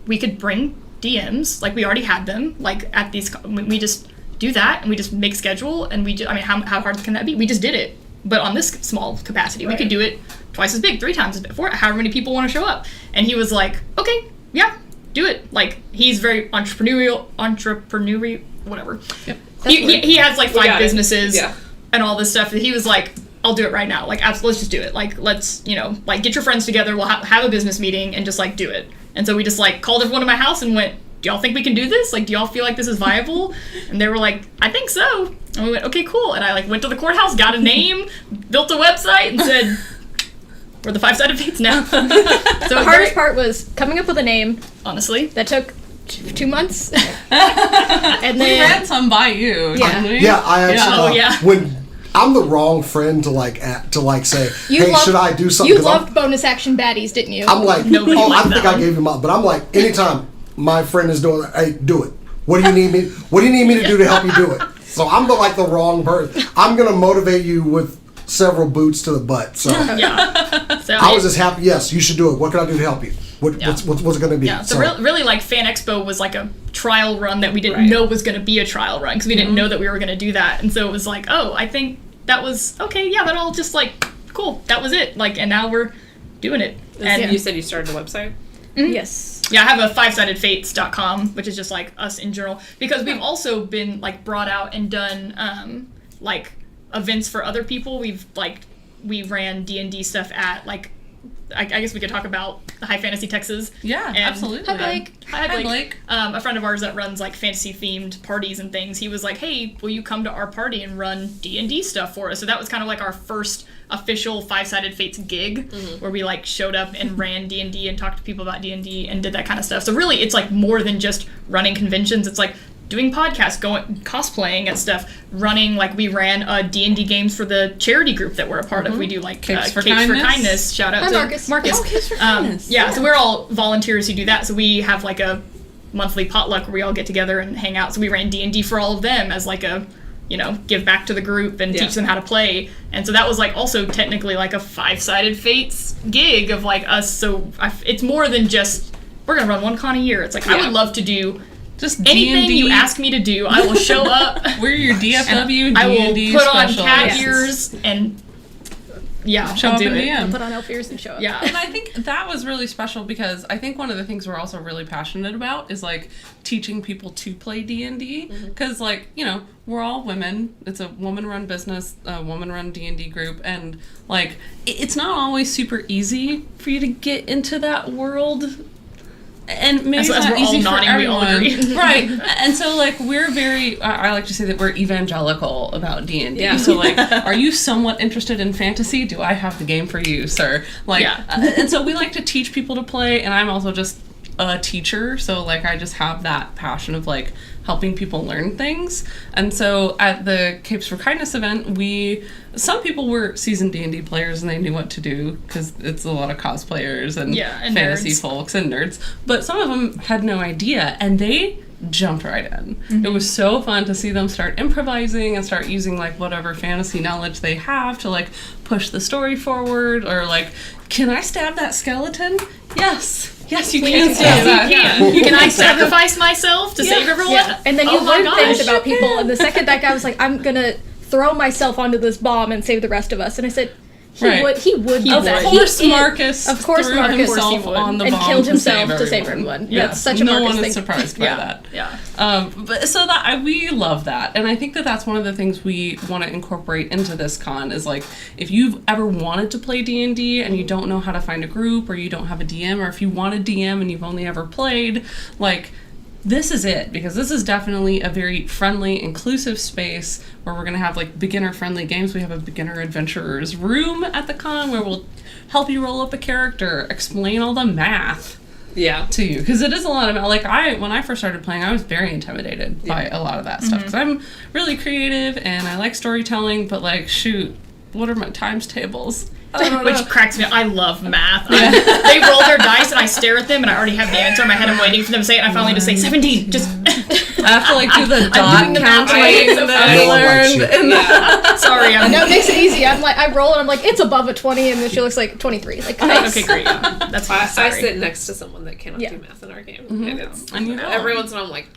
Speaker 4: We could bring DMs. We already had them. At these, we just do that and we just make schedule and we just, how hard can that be? We just did it, but on this small capacity. We could do it twice as big, 3 times as big, however many people want to show up. And he was like, okay, yeah, do it. He's very entrepreneurial, whatever. Yep. He has 5 businesses and all this stuff. He was like, I'll do it right now. Like, let's just do it. Like, let's, like, get your friends together. We'll have a business meeting and just, like, do it. And so we just, like, called everyone to my house and went, do y'all think we can do this? Like, do y'all feel like this is viable? And they were like, I think so. And we went, okay, cool. And I, like, went to the courthouse, got a name, built a website, and said, we're the Five-Sided Fates now. So
Speaker 3: The hardest part was coming up with a name.
Speaker 4: honestly,
Speaker 3: That took 2 months. And
Speaker 2: We
Speaker 3: then
Speaker 2: ran some by you,
Speaker 3: Yeah.
Speaker 2: didn't we?
Speaker 5: Yeah, I actually.
Speaker 4: Oh, yeah.
Speaker 5: When I'm the wrong friend to say,
Speaker 3: You
Speaker 5: hey,
Speaker 3: loved-
Speaker 5: should I do something?
Speaker 3: you
Speaker 5: 'Cause
Speaker 3: loved bonus action baddies, didn't you?
Speaker 5: I'm like,
Speaker 4: Nobody
Speaker 5: oh, I
Speaker 4: liked
Speaker 5: think
Speaker 4: that
Speaker 5: I
Speaker 4: one.
Speaker 5: gave him up, but I'm like, anytime my friend is doing, hey, do it. What do you need me? What do you need me to do to help you do it? So I'm the wrong person. I'm gonna motivate you with several boots to the butt. So
Speaker 4: yeah. So
Speaker 5: I was just happy. Yes, you should do it. What can I do to help you?
Speaker 4: Yeah.
Speaker 5: What's it gonna be?
Speaker 4: Yeah, so really, like, Fan Expo was like a trial run that we didn't know was going to be a trial run because we didn't know that we were going to do that. And so it was like, oh, I think that was, okay, yeah, that all just, like, cool, that was it. Like, and now we're doing it. And
Speaker 1: You said you started a website?
Speaker 3: Yes.
Speaker 4: yeah, I have a fivesidedfates.com, which is just, like, us in general. Because we've also been, like, brought out and done, like, events for other people. We ran D&D stuff at, like, I guess we could talk about High Fantasy Texas.
Speaker 2: Yeah,
Speaker 4: And-
Speaker 2: absolutely.
Speaker 3: Hi, Blake.
Speaker 4: Hi, Blake.
Speaker 2: Blake.
Speaker 4: A friend of ours that runs like fantasy-themed parties and things. He was like, "Hey, will you come to our party and run D&D stuff for us?" So that was kind of like our first official Five-Sided Fates gig, where we like showed up and ran D&D and talked to people about D&D and did that kind of stuff. So really, it's like more than just running conventions. It's like doing podcasts, going cosplaying and stuff, running, like, we ran D&D games for the charity group that we're a part of. We do like
Speaker 2: Capes for
Speaker 4: Capes
Speaker 2: Kindness.
Speaker 4: for Kindness. Shout out
Speaker 3: Hi,
Speaker 4: to
Speaker 3: Marcus.
Speaker 4: Marcus.
Speaker 3: Oh, Capes for Kindness.
Speaker 4: Yeah, so we're all volunteers who do that. So we have like a monthly potluck where we all get together and hang out. So we ran D&D for all of them as like a, give back to the group and teach them how to play. And so that was like also technically like a Five-Sided Fates gig of like us. So it's more than just, we're going to run one con a year. It's like, I would love to do
Speaker 2: Just
Speaker 4: anything
Speaker 2: D&D.
Speaker 4: you ask me to do. I will show up.
Speaker 2: We're your DFW
Speaker 4: I will
Speaker 2: D&D
Speaker 4: put on
Speaker 2: special.
Speaker 4: cat
Speaker 3: Yes.
Speaker 4: ears and
Speaker 2: Show
Speaker 4: I'll
Speaker 2: up
Speaker 4: do
Speaker 2: and
Speaker 4: it.
Speaker 2: DM.
Speaker 3: Put on elf ears and show up.
Speaker 4: Yeah.
Speaker 2: And I think that was really special because I think one of the things we're also really passionate about is like teaching people to play D&D because like, we're all women. It's a woman-run business, a woman-run D&D group, and like it's not always super easy for you to get into that world. And maybe
Speaker 4: As
Speaker 2: it's not
Speaker 4: we're all
Speaker 2: easy for
Speaker 4: nodding, we all
Speaker 2: everyone.
Speaker 4: agree.
Speaker 2: Right. And so like we're very I like to say that we're evangelical about D&D.
Speaker 1: Yeah.
Speaker 2: So like are you somewhat interested in fantasy? Do I have the game for you, sir? Like
Speaker 4: Yeah.
Speaker 2: and so we like to teach people to play, and I'm also just a teacher, so like I just have that passion of like helping people learn things. And so at the Capes for Kindness event, some people were seasoned D&D players and they knew what to do because it's a lot of cosplayers and,
Speaker 4: and
Speaker 2: fantasy
Speaker 4: nerds.
Speaker 2: folks and nerds, but some of them had no idea and they jumped right in. It was so fun to see them start improvising and start using like whatever fantasy knowledge they have to like push the story forward, or like, can I stab that skeleton? Yes, you can stab that.
Speaker 4: Can I sacrifice myself to save everyone?
Speaker 3: Yeah. And then you
Speaker 4: Oh my
Speaker 3: learn things
Speaker 4: gosh.
Speaker 3: about people. And the second that guy was like, I'm going to throw myself onto this bomb and save the rest of us. And I said, he
Speaker 2: Right.
Speaker 3: would do that.
Speaker 2: Of course,
Speaker 3: He-
Speaker 2: Marcus
Speaker 3: Of course,
Speaker 2: threw
Speaker 3: Marcus
Speaker 2: himself on the
Speaker 3: and
Speaker 2: bomb
Speaker 3: killed
Speaker 2: to
Speaker 3: himself
Speaker 2: save
Speaker 3: to save
Speaker 2: everyone.
Speaker 3: everyone.
Speaker 2: Yeah,
Speaker 3: That's such a
Speaker 2: no
Speaker 3: Marcus
Speaker 2: one
Speaker 3: thing.
Speaker 2: is surprised by that.
Speaker 4: Yeah.
Speaker 2: But so that we love that, and I think that that's one of the things we want to incorporate into this con is like, if you've ever wanted to play D&D and you don't know how to find a group, or you don't have a DM, or if you want a DM and you've only ever played, like, this is it, because this is definitely a very friendly, inclusive space where we're going to have like beginner-friendly games. We have a beginner adventurers room at the con where we'll help you roll up a character, explain all the math to you, because it is a lot of like when I first started playing, I was very intimidated by a lot of that stuff because I'm really creative and I like storytelling, but like, shoot, what are my times tables?
Speaker 4: Which cracks me up. I love math. They roll their dice and I stare at them and I already have the answer in my head. I'm waiting for them to say it and I finally just say 17. Just
Speaker 2: I have to like do the dot
Speaker 4: doing the math
Speaker 2: counting
Speaker 4: right.
Speaker 2: that I
Speaker 5: No one likes
Speaker 2: learned.
Speaker 5: you.
Speaker 2: And
Speaker 4: sorry. I'm
Speaker 3: No, it makes it easy. I roll and I'm like, it's above a 20, and then she looks like 23. Like, thanks.
Speaker 4: okay, great. Yeah. That's fine.
Speaker 1: I
Speaker 4: Sorry.
Speaker 1: sit next to someone that cannot
Speaker 3: Yeah.
Speaker 1: do math in our game. And it's,
Speaker 2: And you know.
Speaker 1: every once in a while I'm like,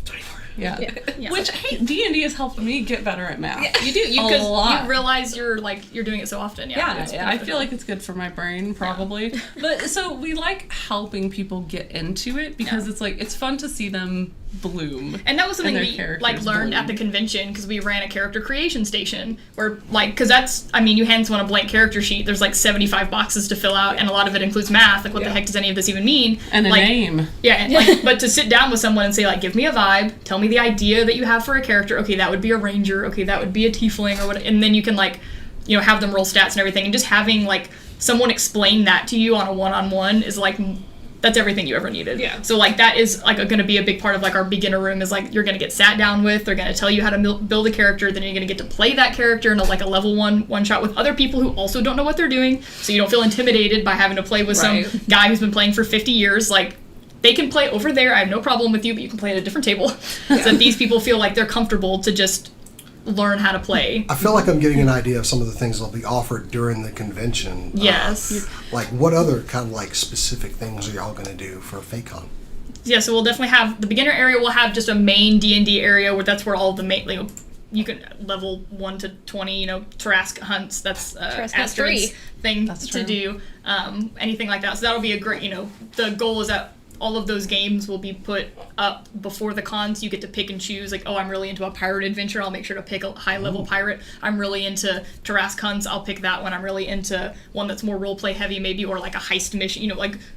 Speaker 1: 24.
Speaker 2: Yeah.
Speaker 4: Yeah.
Speaker 2: Which, hey, D&D has helped me get better at math.
Speaker 4: You do.
Speaker 2: A
Speaker 4: Because
Speaker 2: lot.
Speaker 4: you realize you're doing it so often.
Speaker 2: Yeah,
Speaker 4: It's
Speaker 2: I
Speaker 4: beneficial.
Speaker 2: feel like it's good for my brain, probably. But so we like helping people get into it because it's like, it's fun to see them bloom.
Speaker 4: And that was something
Speaker 2: their
Speaker 4: we
Speaker 2: characters
Speaker 4: learned at the
Speaker 2: bloom.
Speaker 4: convention, because we ran a character creation station where because that's, I mean, you hand someone a blank character sheet, there's 75 boxes to fill out, and a lot of it includes math. What the heck does any of this even mean?
Speaker 2: And a name.
Speaker 4: Yeah, and but to sit down with someone and say give me a vibe, tell me the idea that you have for a character. Okay, that would be a ranger. Okay, that would be a tiefling or what, and then you can have them roll stats and everything, and just having someone explain that to you on a one-on-one is that's everything you ever needed.
Speaker 1: Yeah.
Speaker 4: So that is going to be a big part of our beginner room is you're going to get sat down with, they're going to tell you how to build a character, then you're going to get to play that character in a level one shot with other people who also don't know what they're doing, so you don't feel intimidated by having to play with some guy who's been playing for 50 years. They can play over there, I have no problem with you, but you can play at a different table. So that these people feel like they're comfortable to just learn how to play.
Speaker 5: I feel like I'm getting an idea of some of the things that'll be offered during the convention.
Speaker 4: Yes.
Speaker 5: What other kind of specific things are y'all going to do for FateCon?
Speaker 4: Yeah, so we'll definitely have the beginner area. We'll have just a main D&D area where that's where all the main, you can level 1 to 20, Tarrasque hunts. That's Astrid's thing to do. Anything like that. So that'll be a great, the goal is that all of those games will be put up before the cons. You get to pick and choose, I'm really into a pirate adventure, I'll make sure to pick a high-level pirate. I'm really into Tarrasque hunts, I'll pick that one. I'm really into one that's more role-play heavy, maybe, or a heist mission.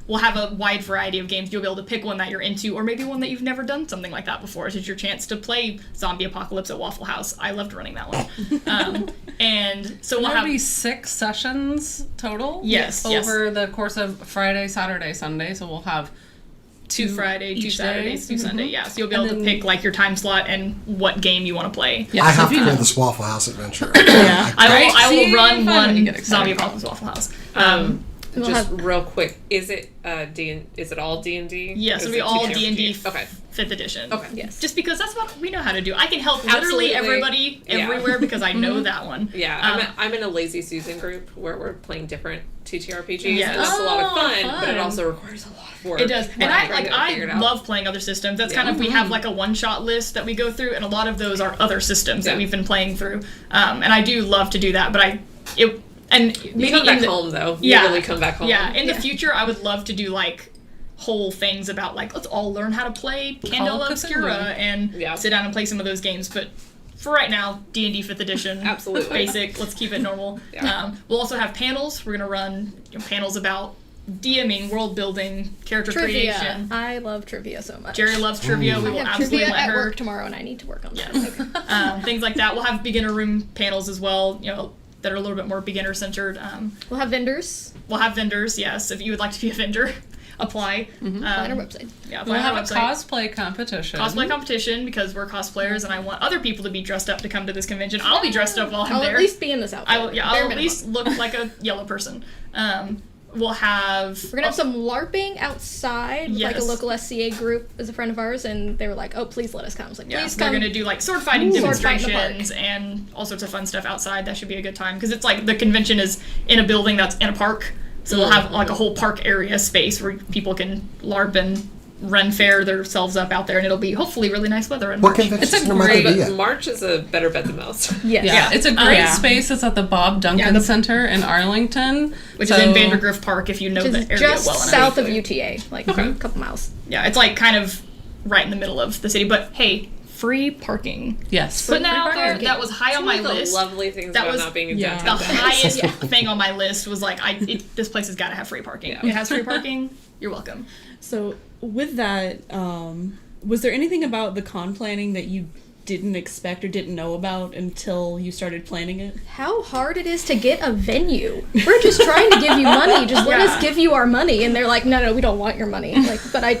Speaker 4: We'll have a wide variety of games. You'll be able to pick one that you're into, or maybe one that you've never done something like that before. It's your chance to play Zombie Apocalypse at Waffle House. I loved running that one. And so we'll have...
Speaker 2: be 6 sessions total?
Speaker 4: Yes.
Speaker 2: Over the course of Friday, Saturday, Sunday, so we'll have
Speaker 4: 2 Friday, 2 Saturdays, 2 Sunday, yeah. So you'll be
Speaker 2: And
Speaker 4: able to pick your time slot and what game you want to play.
Speaker 2: Yeah,
Speaker 5: I
Speaker 2: so
Speaker 5: have
Speaker 2: if
Speaker 5: to
Speaker 2: you
Speaker 5: play
Speaker 2: know.
Speaker 5: this Waffle House adventure.
Speaker 4: I will
Speaker 2: See,
Speaker 4: run
Speaker 2: fun when you
Speaker 4: one
Speaker 2: get excited.
Speaker 4: Zombie Apocalypse Waffle House.
Speaker 3: We'll
Speaker 1: Just
Speaker 3: have-
Speaker 1: real quick, is it is it all D&D?
Speaker 4: Yes,
Speaker 1: Or
Speaker 4: it'll
Speaker 1: is
Speaker 4: be
Speaker 1: it
Speaker 4: all
Speaker 1: TTRPG?
Speaker 4: D&D
Speaker 1: Okay.
Speaker 4: 5th edition.
Speaker 1: Okay.
Speaker 3: Yes.
Speaker 4: Just because that's what we know how to do. I can help literally
Speaker 1: Absolutely.
Speaker 4: everybody
Speaker 1: Yeah.
Speaker 4: everywhere because I know that one.
Speaker 1: Yeah, I'm in a Lazy Susan group where we're playing different TTRPGs,
Speaker 4: Yes.
Speaker 1: and that's a lot of fun, but
Speaker 2: fun.
Speaker 1: it also requires a lot of work.
Speaker 4: It does. And
Speaker 1: trying to
Speaker 4: I
Speaker 1: figure it out.
Speaker 4: love playing other systems. That's
Speaker 1: Yeah.
Speaker 4: kind of, we have a one-shot list that we go through, and a lot of those are other systems that
Speaker 1: Yeah.
Speaker 4: we've been playing through. And I do love to do that, but
Speaker 1: You
Speaker 4: maybe
Speaker 1: come back
Speaker 4: in the,
Speaker 1: home though.
Speaker 4: Yeah.
Speaker 1: You really come back home.
Speaker 4: Yeah, in the future, I would love to do whole things about let's all learn how to play Candela
Speaker 2: Cthulhu.
Speaker 4: Obscura and sit down and play some of those games. But for right now, D&D 5th edition,
Speaker 1: Absolutely.
Speaker 4: basic. Let's keep it normal.
Speaker 1: Yeah.
Speaker 4: We'll also have panels. We're gonna run panels about DMing, world building, character
Speaker 3: Trivia.
Speaker 4: creation.
Speaker 3: I love trivia so much.
Speaker 4: Jerry loves trivia. We
Speaker 3: I
Speaker 4: will
Speaker 3: have
Speaker 4: absolutely
Speaker 3: trivia
Speaker 4: let
Speaker 3: at
Speaker 4: her.
Speaker 3: work tomorrow, and I need to work on that.
Speaker 4: Yes. Things like that. We'll have beginner room panels as well. That are a little bit more beginner centered.
Speaker 3: We'll have vendors
Speaker 4: We'll have vendors. Yes, if you would like to be a vendor, apply.
Speaker 3: on our website.
Speaker 4: Yeah, apply
Speaker 2: We'll
Speaker 4: on
Speaker 2: have
Speaker 4: our
Speaker 2: a
Speaker 4: website.
Speaker 2: cosplay competition.
Speaker 4: Cosplay competition because we're cosplayers and I want other people to be dressed up to come to this convention. I'll be dressed up while I'm
Speaker 3: I'll
Speaker 4: there.
Speaker 3: at least be in this outfit.
Speaker 4: I'll
Speaker 3: Bare
Speaker 4: at
Speaker 3: minimum.
Speaker 4: least look like a yellow person. We'll have
Speaker 3: We're gonna have some LARPing outside. With,
Speaker 4: Yes.
Speaker 3: a local SCA group is a friend of ours, and they were like, "Oh, please let us come." I was like,
Speaker 4: yeah,
Speaker 3: "Please
Speaker 4: they're
Speaker 3: come."
Speaker 4: gonna do sword fighting
Speaker 3: Sword fight in the
Speaker 4: demonstrations and all sorts of fun stuff outside. That should be a good time because it's the convention is in a building that's in a park, so we'll have a whole park area space where people can LARP and run fair themselves up out there, and it'll be hopefully really nice weather in
Speaker 5: What
Speaker 4: March.
Speaker 5: convention
Speaker 2: It's a
Speaker 5: am I
Speaker 2: great-
Speaker 5: going to be
Speaker 1: But
Speaker 5: at?
Speaker 1: March is a better bet than most.
Speaker 3: Yes.
Speaker 2: Yeah, it's a great
Speaker 4: Yeah.
Speaker 2: space. It's at the Bob Duncan
Speaker 4: the-
Speaker 2: Center in Arlington,
Speaker 4: Which is in Vandergrift Park if you know
Speaker 3: Which
Speaker 4: the
Speaker 3: is
Speaker 4: area
Speaker 3: just
Speaker 4: well enough.
Speaker 3: south of UTA, a couple miles.
Speaker 4: Yeah, it's kind of right in the middle of the city, but hey, free parking.
Speaker 2: Yes.
Speaker 4: Putting that out there,
Speaker 3: parking.
Speaker 4: that was high on my
Speaker 1: One of the
Speaker 4: list.
Speaker 1: lovely things
Speaker 4: That
Speaker 1: about
Speaker 4: was-
Speaker 1: not being in
Speaker 6: yeah.
Speaker 4: The
Speaker 1: downtown.
Speaker 4: highest thing on my list was this place has got to have free parking.
Speaker 1: Yeah.
Speaker 4: It has free parking. You're welcome.
Speaker 6: So with that, was there anything about the con planning that you didn't expect or didn't know about until you started planning it?
Speaker 3: How hard it is to get a venue. We're just trying to give you money. Just let us give you our money. And they're like, no, we don't want your money. But I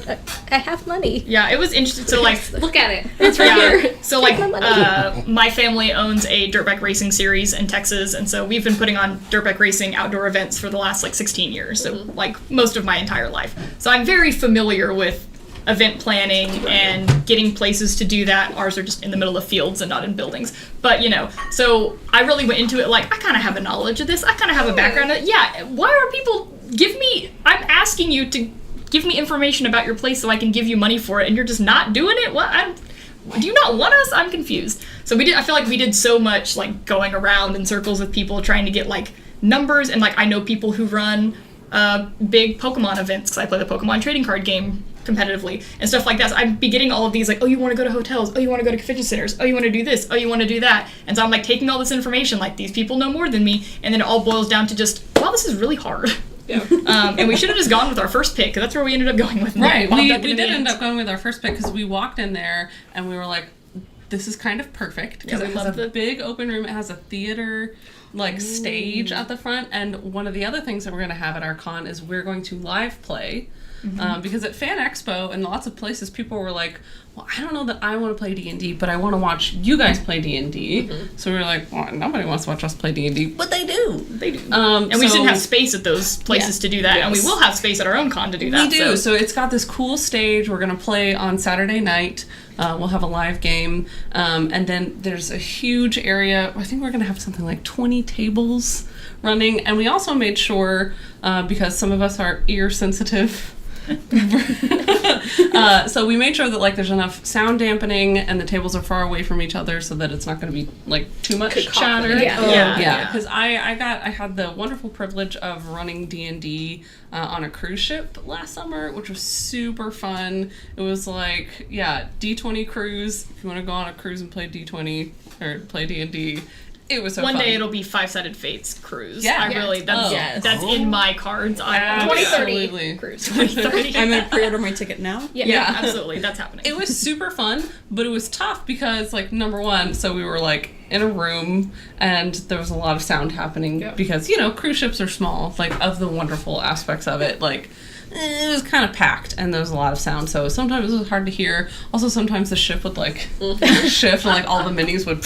Speaker 3: have money.
Speaker 4: Yeah, it was interesting. So
Speaker 1: Look at it.
Speaker 3: It's right here.
Speaker 4: So
Speaker 3: Take my money.
Speaker 4: my family owns a dirt bike racing series in Texas, and so we've been putting on dirt bike racing outdoor events for the last 16 years. So most of my entire life. So I'm very familiar with event planning and getting places to do that. Ours are just in the middle of fields and not in buildings. But so I really went into it I kind of have a knowledge of this. I kind of have a background. Why are people I'm asking you to give me information about your place so I can give you money for it, and you're just not doing it? What? Do you not want us? I'm confused. So I feel like we did so much going around in circles with people trying to get numbers, and I know people who run big Pokemon events because I play the Pokemon trading card game competitively and stuff like that. So I'd be getting all of these like, oh, you want to go to hotels? Oh, you want to go to convention centers? Oh, you want to do this? Oh, you want to do that? And so I'm like taking all this information, like these people know more than me, and then it all boils down to just, wow, this is really hard.
Speaker 1: Yeah.
Speaker 4: And we should have just gone with our first pick, because that's where we ended up going with.
Speaker 2: Right, we did end up going with our first pick because we walked in there and we were like, this is kind of perfect because it has a big open room. It has a theater stage at the front, and one of the other things that we're going to have at our con is we're going to live play. Because at Fan Expo and lots of places, people were like, well, I don't know that I want to play D&D, but I want to watch you guys play D&D. So we were like, well, nobody wants to watch us play D&D, but they do.
Speaker 4: They do. And we didn't have space at those places to do that, and we will have space at our own con to do that.
Speaker 2: We do. So it's got this cool stage. We're going to play on Saturday night. We'll have a live game. And then there's a huge area. I think we're going to have something like 20 tables running. And we also made sure, because some of us are ear sensitive, so we made sure that there's enough sound dampening and the tables are far away from each other so that it's not going to be too much chatter.
Speaker 4: Yeah.
Speaker 2: Because I had the wonderful privilege of running D&D on a cruise ship last summer, which was super fun. It was D20 cruise. If you want to go on a cruise and play D20 or play D&D. It was so
Speaker 4: One
Speaker 2: fun.
Speaker 4: day it'll be Five-Sided Fates cruise.
Speaker 2: Yeah.
Speaker 4: That's in my cards.
Speaker 2: 2030
Speaker 4: cruise. 2030.
Speaker 6: I'm gonna pre-order my ticket now.
Speaker 4: Yeah, absolutely. That's happening.
Speaker 2: It was super fun, but it was tough because, number one, so we were, in a room, and there was a lot of sound happening because, cruise ships are small, of the wonderful aspects of it, it was kind of packed, and there was a lot of sound, so sometimes it was hard to hear. Also, sometimes the ship would, shift, and, all the minis would,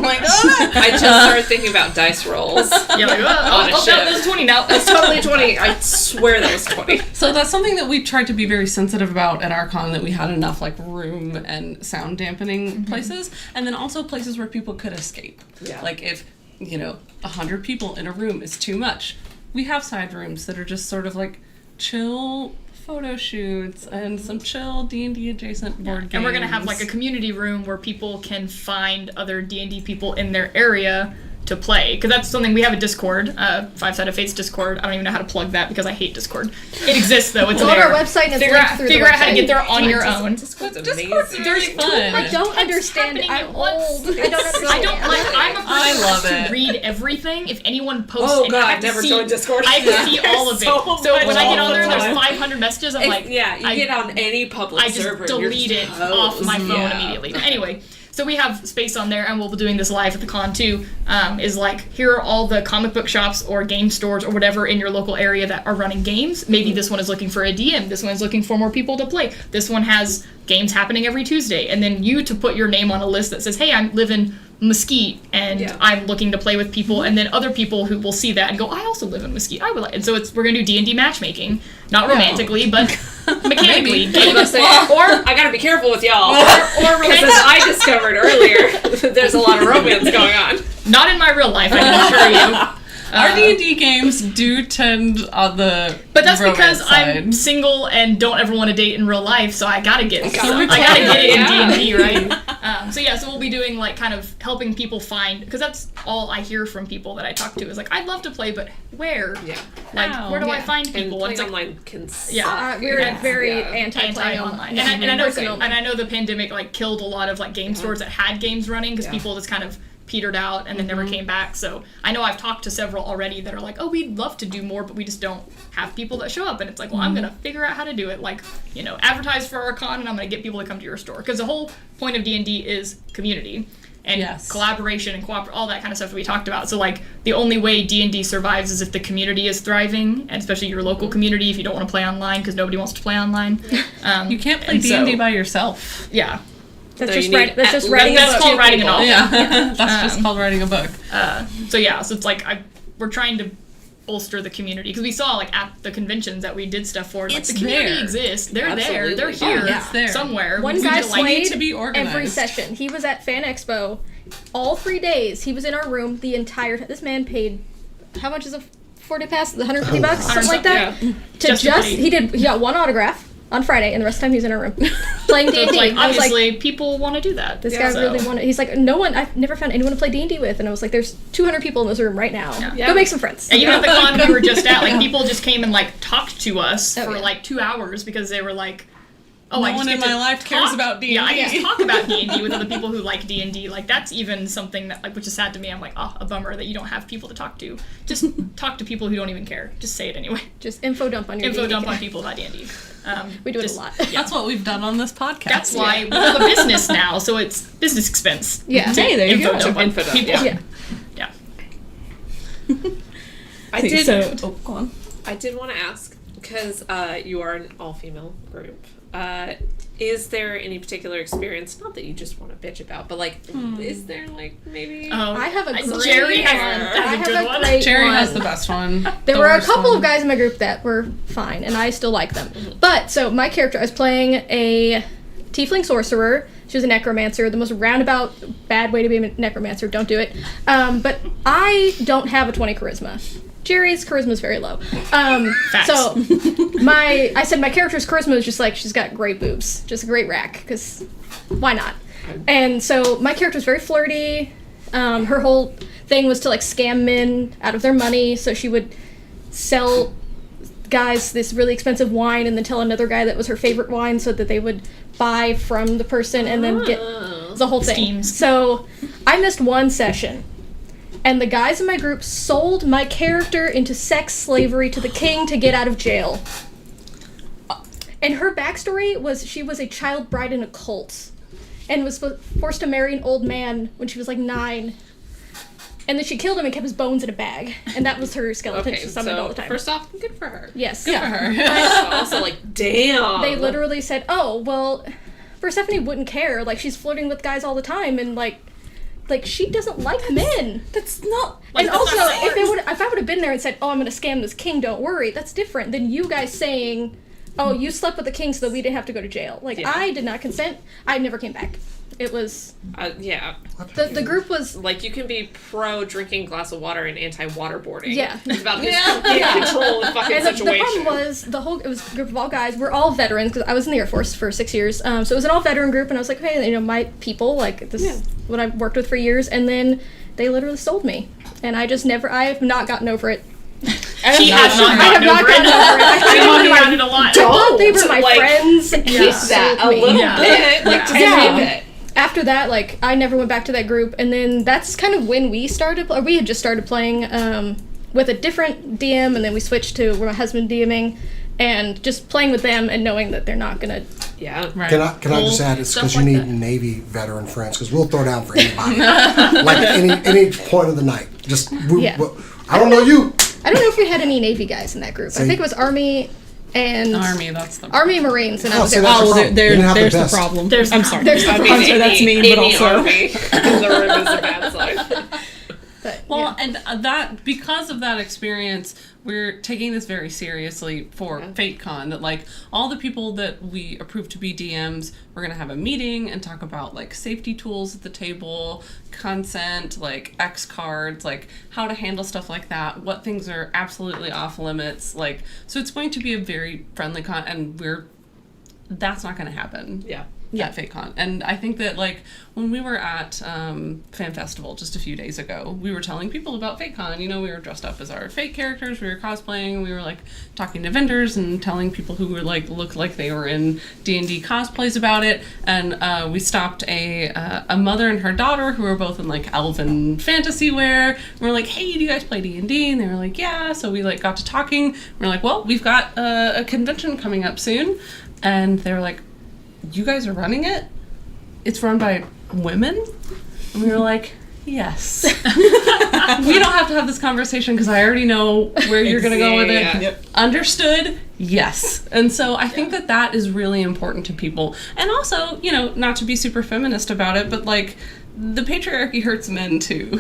Speaker 1: I just started thinking about dice rolls.
Speaker 4: Yeah,
Speaker 1: on a ship.
Speaker 4: There's 20 now.
Speaker 1: It's totally 20. I swear there's 20.
Speaker 2: So that's something that we tried to be very sensitive about at our con, that we had enough room and sound dampening places, and then also places where people could escape.
Speaker 1: Yeah.
Speaker 2: If 100 people in a room is too much, we have side rooms that are just sort of chill photo shoots and some chill D&D adjacent board games.
Speaker 4: And we're gonna have a community room where people can find other D&D people in their area to play, because that's something we have a Discord, Five-Sided Fates Discord. I don't even know how to plug that because I hate Discord. It exists though. It's
Speaker 3: Go on
Speaker 4: there.
Speaker 3: our website and it's
Speaker 4: figure
Speaker 3: linked
Speaker 4: out,
Speaker 3: through
Speaker 4: figure
Speaker 3: the
Speaker 4: out how to
Speaker 3: website.
Speaker 4: get there on your own.
Speaker 1: Discord's
Speaker 2: Discord's
Speaker 1: amazing.
Speaker 2: very fun.
Speaker 3: I don't understand it.
Speaker 4: happening
Speaker 3: I'm
Speaker 4: at once.
Speaker 3: old. I don't understand.
Speaker 4: I'm a person
Speaker 2: I
Speaker 4: who
Speaker 2: love
Speaker 4: has
Speaker 2: it.
Speaker 4: to read everything. If anyone posts,
Speaker 1: Oh,
Speaker 4: and
Speaker 1: God,
Speaker 4: I have to
Speaker 1: never
Speaker 4: see,
Speaker 1: joined Discord.
Speaker 4: I have to see all of it.
Speaker 1: So
Speaker 4: So when I get
Speaker 2: all
Speaker 4: on there,
Speaker 2: the
Speaker 4: there's
Speaker 2: time.
Speaker 4: 500 messages. I'm
Speaker 1: You get on any public
Speaker 4: I
Speaker 1: server.
Speaker 4: just delete it off my phone
Speaker 2: Yeah.
Speaker 4: immediately. Anyway, so we have space on there, and we'll be doing this live at the con too. Is here are all the comic book shops or game stores or whatever in your local area that are running games. Maybe this one is looking for a DM. This one's looking for more people to play. This one has games happening every Tuesday, and then you to put your name on a list that says, "Hey, I live in Mesquite, and I'm looking to play with people," and then other people who will see that and go, "I also live in Mesquite. I would like." And so we're gonna do D&D matchmaking, not romantically, but mechanically.
Speaker 1: Or I gotta be careful with y'all. Or as I discovered earlier, there's a lot of romance going on.
Speaker 4: Not in my real life, I can assure you.
Speaker 2: Our D&D games do tend on the
Speaker 4: But that's
Speaker 2: romance
Speaker 4: because
Speaker 2: side.
Speaker 4: I'm single and don't ever want to date in real life, so I gotta get it.
Speaker 2: So
Speaker 4: I gotta get it
Speaker 2: yeah.
Speaker 4: in D&D, right? So we'll be doing kind of helping people find, because that's all I hear from people that I talk to is I'd love to play, but where?
Speaker 1: Yeah.
Speaker 2: How?
Speaker 4: Where do I find
Speaker 1: And
Speaker 4: people?
Speaker 1: playing
Speaker 4: It's
Speaker 1: online can suck.
Speaker 4: Yeah.
Speaker 3: We're very
Speaker 1: Yeah.
Speaker 3: anti-play
Speaker 4: anti-online,
Speaker 3: online.
Speaker 4: and I know the pandemic killed a lot of game stores that had games running because people just kind of petered out and then never came back. So I know I've talked to several already that are oh, we'd love to do more, but we just don't have people that show up. And it's well, I'm gonna figure out how to do it. Advertise for our con, and I'm gonna get people to come to your store, because the whole point of D&D is community and collaboration and all that kind of stuff that we talked about. So the only way D&D survives is if the community is thriving, and especially your local community. If you don't want to play online, because nobody wants to play online,
Speaker 2: You can't play D&D by yourself.
Speaker 4: Yeah.
Speaker 3: That's
Speaker 1: So
Speaker 3: just
Speaker 1: you
Speaker 3: writing.
Speaker 1: need
Speaker 3: That's just
Speaker 1: at
Speaker 3: writing.
Speaker 1: least
Speaker 3: a
Speaker 4: That's
Speaker 3: book.
Speaker 4: called writing a novel.
Speaker 2: Yeah, that's just called writing a book.
Speaker 4: So it's we're trying to bolster the community, because we saw at the conventions that we did stuff for.
Speaker 2: It's
Speaker 4: the community
Speaker 2: there.
Speaker 4: exists. They're
Speaker 1: Absolutely.
Speaker 4: there. They're here.
Speaker 2: It's there.
Speaker 4: Somewhere.
Speaker 3: One
Speaker 4: We
Speaker 3: guy
Speaker 4: just,
Speaker 3: played
Speaker 2: to be organized.
Speaker 3: every session. He was at Fan Expo all 3 days. He was in our room the entire time. This man paid, how much is a 4-day pass? $150, something like that.
Speaker 4: Yeah.
Speaker 3: To
Speaker 4: He
Speaker 3: he got one autograph on Friday, and the rest of the time he was in our room playing D&D.
Speaker 4: So it's
Speaker 3: I was
Speaker 4: obviously people want to do that.
Speaker 3: this guy really wanted. He's no one. I've never found anyone to play D&D with, and I was there's 200 people in this room right now.
Speaker 4: Yeah.
Speaker 3: Go make some friends.
Speaker 4: And even at the con we were just at, people just came and talked to us
Speaker 3: Oh,
Speaker 4: for
Speaker 3: yeah.
Speaker 4: 2 hours because they were
Speaker 2: no
Speaker 4: I just
Speaker 2: one
Speaker 4: get
Speaker 2: in
Speaker 4: to
Speaker 2: my life cares
Speaker 4: talk-
Speaker 2: about D&D.
Speaker 4: Yeah, I get to talk about D&D with other people who like D&D. Like, that's even something that, like, which is sad to me. I'm like, oh, a bummer that you don't have people to talk to. Just talk to people who don't even care. Just say it anyway.
Speaker 3: Just info dump on your
Speaker 4: Info
Speaker 3: D&D
Speaker 4: dump on
Speaker 3: account.
Speaker 4: people about D&D.
Speaker 3: We do it
Speaker 4: just-
Speaker 3: a lot.
Speaker 2: That's what we've done on this podcast.
Speaker 4: That's why we have a business now, so it's business expense.
Speaker 3: Yeah.
Speaker 6: Hey, there you
Speaker 4: Info
Speaker 6: go.
Speaker 4: dump on
Speaker 1: Info dump,
Speaker 4: people.
Speaker 3: Yeah.
Speaker 4: Yeah.
Speaker 1: I did.
Speaker 6: So, go on.
Speaker 1: I did want to ask because you are an all-female group. Is there any particular experience? Not that you just want to bitch about, but like, is there like maybe?
Speaker 4: Oh,
Speaker 3: I have a great
Speaker 4: Jerry
Speaker 3: one.
Speaker 4: has
Speaker 3: I
Speaker 4: a
Speaker 3: have
Speaker 4: good
Speaker 3: a
Speaker 4: one.
Speaker 3: great
Speaker 2: Jerry
Speaker 3: one.
Speaker 2: has the best one.
Speaker 3: There
Speaker 2: The
Speaker 3: were a
Speaker 2: worst
Speaker 3: couple
Speaker 2: one.
Speaker 3: of guys in my group that were fine, and I still like them. But, so my character, I was playing a tiefling sorcerer. She was a necromancer, the most roundabout, bad way to be a necromancer. Don't do it. But I don't have a 20 charisma. Jerry's charisma is very low. So, I said my character's charisma is just like, she's got great boobs. Just a great rack, because why not? And so my character's very flirty. Her whole thing was to like scam men out of their money, so she would sell guys this really expensive wine and then tell another guy that was her favorite wine so that they would buy from the person and then get the whole thing.
Speaker 4: Schemes.
Speaker 3: So I missed one session, and the guys in my group sold my character into sex slavery to the king to get out of jail. And her backstory was she was a child bride in a cult and was forced to marry an old man when she was like 9. And then she killed him and kept his bones in a bag. And that was her skeleton.
Speaker 1: Okay,
Speaker 3: She summoned all
Speaker 1: so
Speaker 3: the time.
Speaker 1: first off, good for her.
Speaker 3: Yes.
Speaker 2: Good for her.
Speaker 1: But also, like, damn.
Speaker 3: They literally said, oh, well, Persephone wouldn't care. Like, she's flirting with guys all the time, and, like she doesn't like men.
Speaker 6: That's not.
Speaker 3: And
Speaker 4: that's
Speaker 3: also,
Speaker 4: not fair.
Speaker 3: if I would have been there and said, oh, I'm going to scam this king, don't worry, that's different than you guys saying, oh, you slept with the king so that we didn't have to go to jail. Like,
Speaker 1: Yeah.
Speaker 3: I did not consent. I never came back. It was...
Speaker 1: Yeah.
Speaker 3: The group was...
Speaker 1: Like, you can be pro drinking glass of water and anti waterboarding.
Speaker 3: Yeah.
Speaker 1: It's about
Speaker 3: Yeah.
Speaker 1: control the fucking
Speaker 3: And the
Speaker 1: situation.
Speaker 3: problem was, it was a group of all guys. We're all veterans, because I was in the Air Force for 6 years. So it was an all-veteran group, and I was like, hey, my people, like, this is what I've worked with for years. And then they literally sold me. And I have not gotten over it.
Speaker 4: She has not
Speaker 3: I have
Speaker 4: gotten
Speaker 3: not
Speaker 4: over
Speaker 3: gotten
Speaker 4: it.
Speaker 3: over it. I
Speaker 4: I
Speaker 3: thought
Speaker 4: talked
Speaker 3: they
Speaker 4: about
Speaker 3: were
Speaker 4: it a lot.
Speaker 3: I thought they were my
Speaker 1: Like,
Speaker 3: friends.
Speaker 1: keep
Speaker 3: Yes.
Speaker 1: that a
Speaker 3: Sold me.
Speaker 1: little
Speaker 4: Yeah.
Speaker 1: bit. Like, just
Speaker 3: Yeah.
Speaker 1: keep it.
Speaker 3: After that, like, I never went back to that group, and then that's kind of when we started, or we had just started playing with a different DM, and then we switched to where my husband DMing, and just playing with them and knowing that they're not gonna.
Speaker 1: Yeah.
Speaker 2: Right.
Speaker 5: Can I just add, it's
Speaker 3: stuff
Speaker 5: because you
Speaker 3: like
Speaker 5: need
Speaker 3: that.
Speaker 5: Navy veteran friends, because we'll throw down for anybody. Like any point of the night. Just,
Speaker 3: Yeah.
Speaker 5: I don't know you.
Speaker 3: I don't know if we had any Navy guys in that group. I
Speaker 5: See?
Speaker 3: think it was Army and
Speaker 2: That's the
Speaker 3: Army and Marines, and I
Speaker 5: Oh,
Speaker 3: was
Speaker 5: see,
Speaker 3: there.
Speaker 5: that's the
Speaker 6: Oh,
Speaker 5: problem.
Speaker 6: there,
Speaker 5: You didn't have the
Speaker 6: there's the
Speaker 5: best.
Speaker 6: problem.
Speaker 4: There's the
Speaker 6: I'm
Speaker 4: problem.
Speaker 6: sorry.
Speaker 3: There's the
Speaker 1: I mean,
Speaker 3: problem.
Speaker 6: sorry, that's mean, but
Speaker 1: any
Speaker 6: also-
Speaker 1: army in the room is a bad sign.
Speaker 3: But,
Speaker 2: Well,
Speaker 3: yeah.
Speaker 2: and that because of that experience, we're taking this very seriously for FateCon. That like all the people that we approve to be DMs, we're gonna have a meeting and talk about like safety tools at the table, consent, like X cards, like how to handle stuff like that, what things are absolutely off limits. Like, so it's going to be a very friendly con, and that's not going to happen.
Speaker 1: Yeah.
Speaker 2: At FateCon. And I think that like when we were at Fan Festival just a few days ago, we were telling people about FateCon. You know, we were dressed up as our fake characters, we were cosplaying, we were like talking to vendors and telling people who were like looked like they were in D&D cosplays about it. And we stopped a mother and her daughter who were both in like elven fantasy wear. We were like, hey, do you guys play D&D? And they were like, yeah. So we like got to talking. We were like, well, we've got a convention coming up soon. And they were like, you guys are running it? It's run by women? And we were like, yes. We don't have to have this conversation because I already know where you're going to go with it.
Speaker 1: Yeah.
Speaker 6: Yep.
Speaker 2: Understood? Yes. And so I think that is really important to people. And also, you know, not to be super feminist about it, but like, the patriarchy hurts men too. You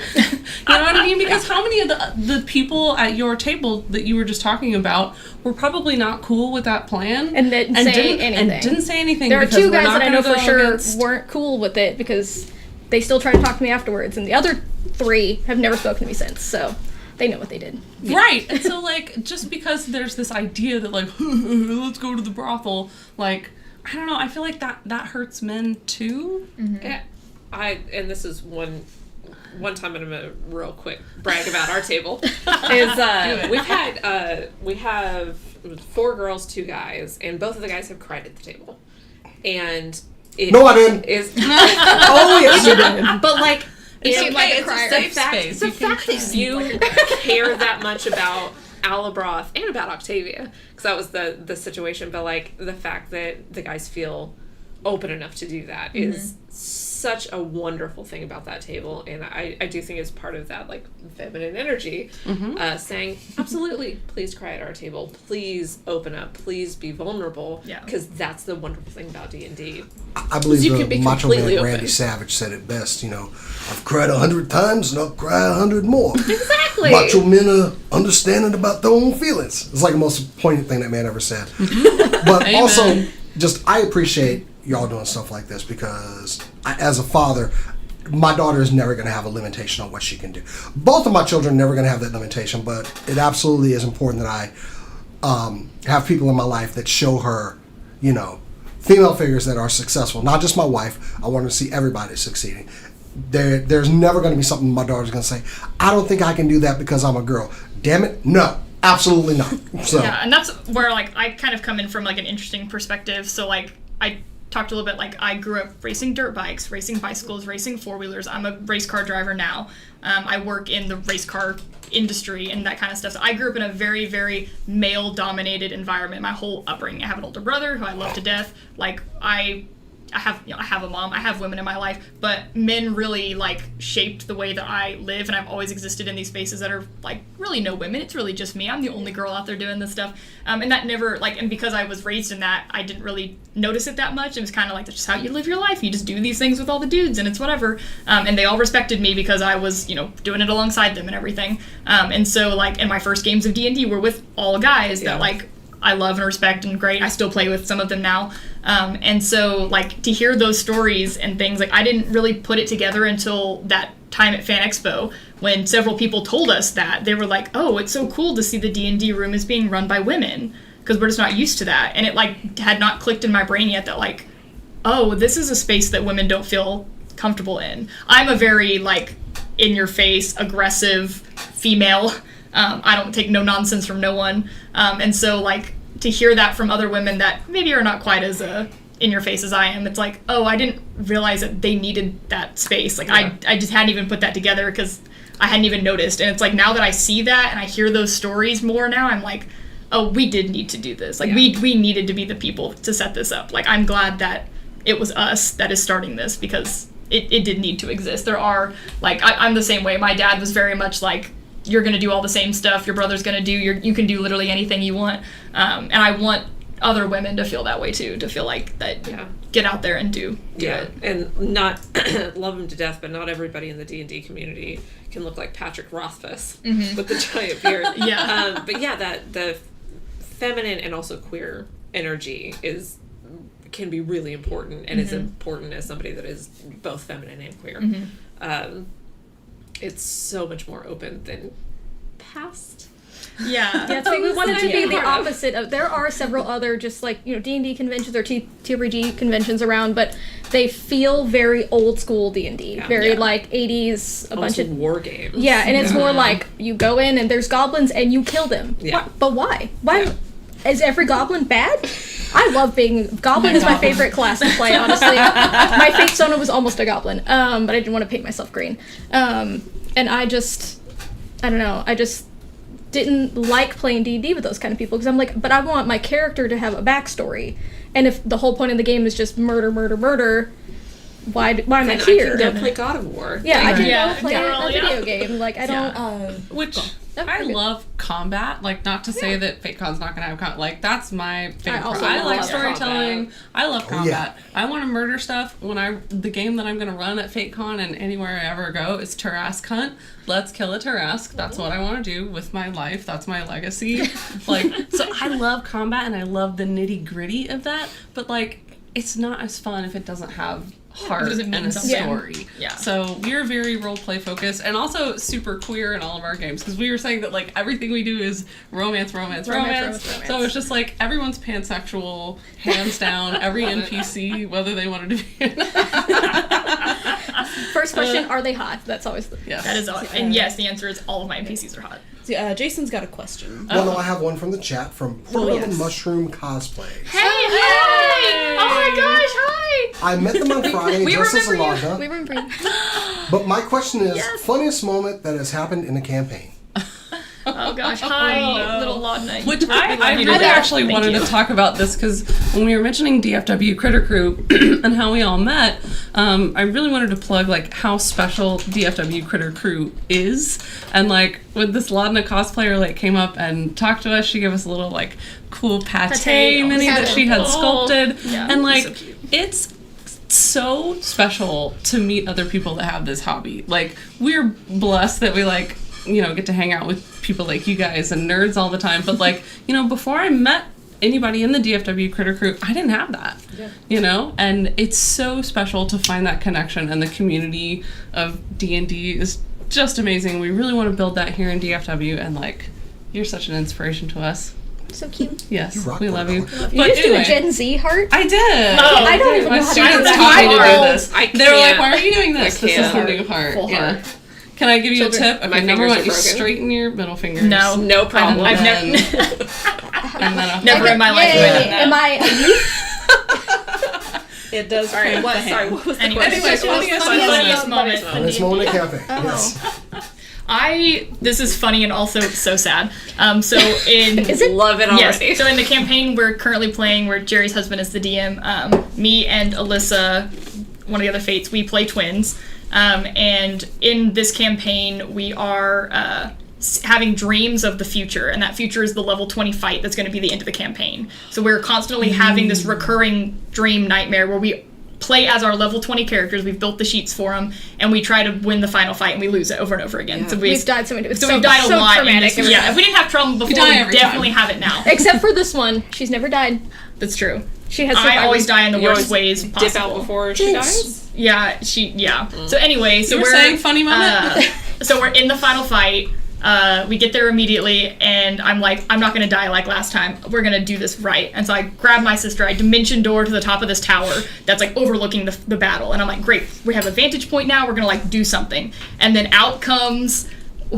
Speaker 2: know what I mean? Because how many of the people at your table that you were just talking about were probably not cool with that plan
Speaker 3: And didn't say anything.
Speaker 2: And didn't say anything.
Speaker 3: There are
Speaker 2: because
Speaker 3: two
Speaker 2: we're
Speaker 3: guys
Speaker 2: not
Speaker 3: that I know
Speaker 2: gonna
Speaker 3: for
Speaker 2: go
Speaker 3: sure
Speaker 2: against-
Speaker 3: weren't cool with it because they still tried to talk to me afterwards, and the other 3 have never spoken to me since, so they know what they did.
Speaker 2: Right. And so like just because there's this idea that like let's go to the brothel, like I don't know, I feel like that hurts men too.
Speaker 1: Yeah. And this is one time I'm gonna real quick brag about our table is we have 4 girls, 2 guys, and both of the guys have cried at the table. and it
Speaker 5: No, I didn't.
Speaker 1: is
Speaker 3: Oh, yes, you did.
Speaker 1: but like
Speaker 3: It seemed like a
Speaker 2: it's
Speaker 3: crier.
Speaker 2: a safe space.
Speaker 1: the fact that you care that much about Alabroth and about Octavia, because that was the situation, but like the fact that the guys feel open enough to do that is such a wonderful thing about that table, and I do think it's part of that like feminine energy, saying absolutely, please cry at our table, please open up, please be vulnerable, because that's the wonderful thing about D&D.
Speaker 5: I believe
Speaker 1: You can be
Speaker 5: the Macho Man
Speaker 1: completely
Speaker 5: Randy
Speaker 1: open.
Speaker 5: Savage said it best. I've cried 100 times and I'll cry 100 more.
Speaker 1: Exactly.
Speaker 5: Macho men are understanding about their own feelings. It's like the most poignant thing that man ever said. But
Speaker 2: Amen.
Speaker 5: also, I appreciate y'all doing stuff like this because as a father, my daughter is never going to have a limitation on what she can do. Both of my children are never going to have that limitation, but it absolutely is important that I have people in my life that show her, female figures that are successful. Not just my wife. I want to see everybody succeeding. There's never going to be something my daughter's going to say, I don't think I can do that because I'm a girl. Damn it, no. Absolutely not. So.
Speaker 4: Yeah, and that's where like I kind of come in from like an interesting perspective. So like I talked a little bit, like I grew up racing dirt bikes, racing bicycles, racing four-wheelers. I'm a race car driver now. I work in the race car industry and that kind of stuff. So I grew up in a very, very male-dominated environment my whole upbringing. I have an older brother who I love to death. Like I have a mom, I have women in my life, but men really like shaped the way that I live, and I've always existed in these spaces that are like really no women. It's really just me. I'm the only girl out there doing this stuff, and that never and because I was raised in that, I didn't really notice it that much. It was kind of like that's just how you live your life. You just do these things with all the dudes, and it's whatever. And they all respected me because I was doing it alongside them and everything. And so like in my first games of D&D were with all guys that like I love and respect and great. I still play with some of them now. And so like to hear those stories and things, like I didn't really put it together until that time at Fan Expo when several people told us that. They were like, oh, it's so cool to see the D&D room is being run by women because we're just not used to that. And it like had not clicked in my brain yet that like, oh, this is a space that women don't feel comfortable in. I'm a very like in your face, aggressive female. I don't take no nonsense from no one. And so, like, to hear that from other women that maybe are not quite as in your face as I am, it's like, oh, I didn't realize that they needed that space. Like, I just hadn't even put that together because I hadn't even noticed. And it's like, now that I see that and I hear those stories more now, I'm like, oh, we did need to do this. Like, we needed to be the people to set this up. Like, I'm glad that it was us that is starting this because it did need to exist. There are, like, I'm the same way. My dad was very much like, you're going to do all the same stuff your brother's going to do. You can do literally anything you want. And I want other women to feel that way too, to feel like that get out there and do it.
Speaker 1: And not love him to death, but not everybody in the D&D community can look like Patrick Rothfuss with the giant beard. But that the feminine and also queer energy can be really important and is important as somebody that is both feminine and queer. It's so much more open than past.
Speaker 3: Yeah, it's like we wanted to be the opposite of. There are several other just like D&D conventions or TRPG conventions around, but they feel very old school D&D, very like 80s, a bunch of
Speaker 1: war games.
Speaker 3: Yeah, and it's more like you go in and there's goblins and you kill them.
Speaker 1: Yeah.
Speaker 3: But why? Why is every goblin bad? I love being goblin is my favorite class to play. Honestly, my fate sona was almost a goblin, but I didn't want to paint myself green. And I don't know. I just didn't like playing D&D with those kind of people because I'm like, but I want my character to have a backstory. And if the whole point of the game is just murder, why am I here?
Speaker 1: I can go play God of War.
Speaker 3: Yeah, I can go play a video game. Like I don't.
Speaker 2: Which I love combat. Like not to say that FateCon's not gonna have combat. Like that's my favorite. I like storytelling.
Speaker 1: Combat.
Speaker 2: I love combat. I want to murder stuff. The game that I'm gonna run at FateCon and anywhere I ever go is Tarrasque Hunt. Let's kill a Tarrasque. That's what I want to do with my life. That's my legacy. So I love combat and I love the nitty gritty of that. But like, it's not as fun if it doesn't have heart and a story. Yeah. So we're very role play focused and also super queer in all of our games because we were saying that like everything we do is romance. So it's just like everyone's pansexual, hands down. Every NPC, whether they wanted to be.
Speaker 3: First question, are they hot? That's always the...
Speaker 2: Yes.
Speaker 4: That is all. And yes, the answer is all of my NPCs are hot.
Speaker 6: Jason's got a question.
Speaker 5: Well, no, I have one from the chat from
Speaker 6: yes.
Speaker 5: Mushroom Cosplay.
Speaker 4: Hey! Hi! Oh my gosh, hi!
Speaker 5: I met them on Friday
Speaker 4: We
Speaker 5: just as
Speaker 4: remember you.
Speaker 5: Alana.
Speaker 3: We remember you.
Speaker 5: But my question is,
Speaker 4: Yes.
Speaker 5: funniest moment that has happened in a campaign?
Speaker 4: Oh gosh, hi, little Laudna.
Speaker 2: Which I
Speaker 4: love you to
Speaker 2: really
Speaker 4: death.
Speaker 2: actually
Speaker 4: Thank
Speaker 2: wanted
Speaker 4: you.
Speaker 2: to talk about this because when we were mentioning DFW Critter Crew and how we all met, I really wanted to plug like how special DFW Critter Crew is. And like when this Laudna cosplayer like came up and talked to us, she gave us a little like cool pate mini that she had sculpted.
Speaker 4: Yeah,
Speaker 2: and like
Speaker 4: so cute.
Speaker 2: it's so special to meet other people that have this hobby. Like we're blessed that we like, you know, get to hang out with people like you guys and nerds all the time. But like, you know, before I met anybody in the DFW Critter Crew, I didn't have that. Yeah. You know, and it's so special to find that connection, and the community of D&D is just amazing. We really want to build that here in DFW, and like, you're such an inspiration to us.
Speaker 3: So cute.
Speaker 2: Yes,
Speaker 5: You rock,
Speaker 2: we love you.
Speaker 5: Barbara.
Speaker 3: You
Speaker 2: But
Speaker 3: just do a
Speaker 2: anyway,
Speaker 3: Gen Z heart?
Speaker 2: I did.
Speaker 4: Oh,
Speaker 3: I don't even
Speaker 2: My
Speaker 3: know how to
Speaker 2: students
Speaker 3: do that.
Speaker 2: taught me to do
Speaker 1: I
Speaker 2: this.
Speaker 1: can't.
Speaker 2: They were like, "Why are you doing this? This is
Speaker 1: can't.
Speaker 2: the new part."
Speaker 4: Full
Speaker 2: Yeah.
Speaker 4: heart.
Speaker 2: Can I give you
Speaker 1: Children,
Speaker 2: a tip?
Speaker 1: my
Speaker 2: Okay, number
Speaker 1: fingers
Speaker 2: one,
Speaker 1: are
Speaker 2: you
Speaker 1: broken.
Speaker 2: straighten your middle fingers.
Speaker 4: No.
Speaker 1: No problem.
Speaker 4: I've never,
Speaker 2: And then a
Speaker 4: never in my life have I done that.
Speaker 3: Am I a youth?
Speaker 6: It does.
Speaker 1: All right,
Speaker 6: cramp
Speaker 1: what?
Speaker 6: the
Speaker 1: Sorry,
Speaker 6: hand.
Speaker 1: what was the
Speaker 4: Anyway,
Speaker 1: question?
Speaker 2: funniest
Speaker 4: funniest moment.
Speaker 5: Funniest moment in a campaign. Yes.
Speaker 4: This is funny and also so sad. So in
Speaker 1: Love it already.
Speaker 4: Yes. So in the campaign we're currently playing, where Jerry's husband is the DM, me and Alyssa, one of the other fates, we play twins. And in this campaign, we are having dreams of the future, and that future is the level 20 fight that's going to be the end of the campaign. So we're constantly having this recurring dream nightmare where we play as our level 20 characters. We've built the sheets for them, and we try to win the final fight, and we lose it over and over again.
Speaker 1: Yeah.
Speaker 4: So
Speaker 3: We've died so many times.
Speaker 4: So we've died a lot. In
Speaker 3: traumatic.
Speaker 4: this, yeah, if we didn't have trauma before,
Speaker 2: die
Speaker 4: we
Speaker 2: every
Speaker 4: definitely
Speaker 2: time.
Speaker 4: have it now.
Speaker 3: Except for this one. She's never died.
Speaker 4: That's true.
Speaker 3: She has
Speaker 4: I
Speaker 3: survived.
Speaker 4: always die in the
Speaker 1: You
Speaker 4: worst
Speaker 1: always
Speaker 4: ways
Speaker 1: dip
Speaker 4: possible.
Speaker 1: out before she dies?
Speaker 4: Yeah, yeah. So anyway, so
Speaker 2: You were
Speaker 4: we're
Speaker 2: saying funny moment?
Speaker 4: so we're in the final fight. We get there immediately, and I'm like, I'm not gonna die like last time. We're gonna do this right. And so I grab my sister, I dimension door to the top of this tower that's like overlooking the battle, and I'm like, great, we have a vantage point now. We're gonna like do something. And then out comes.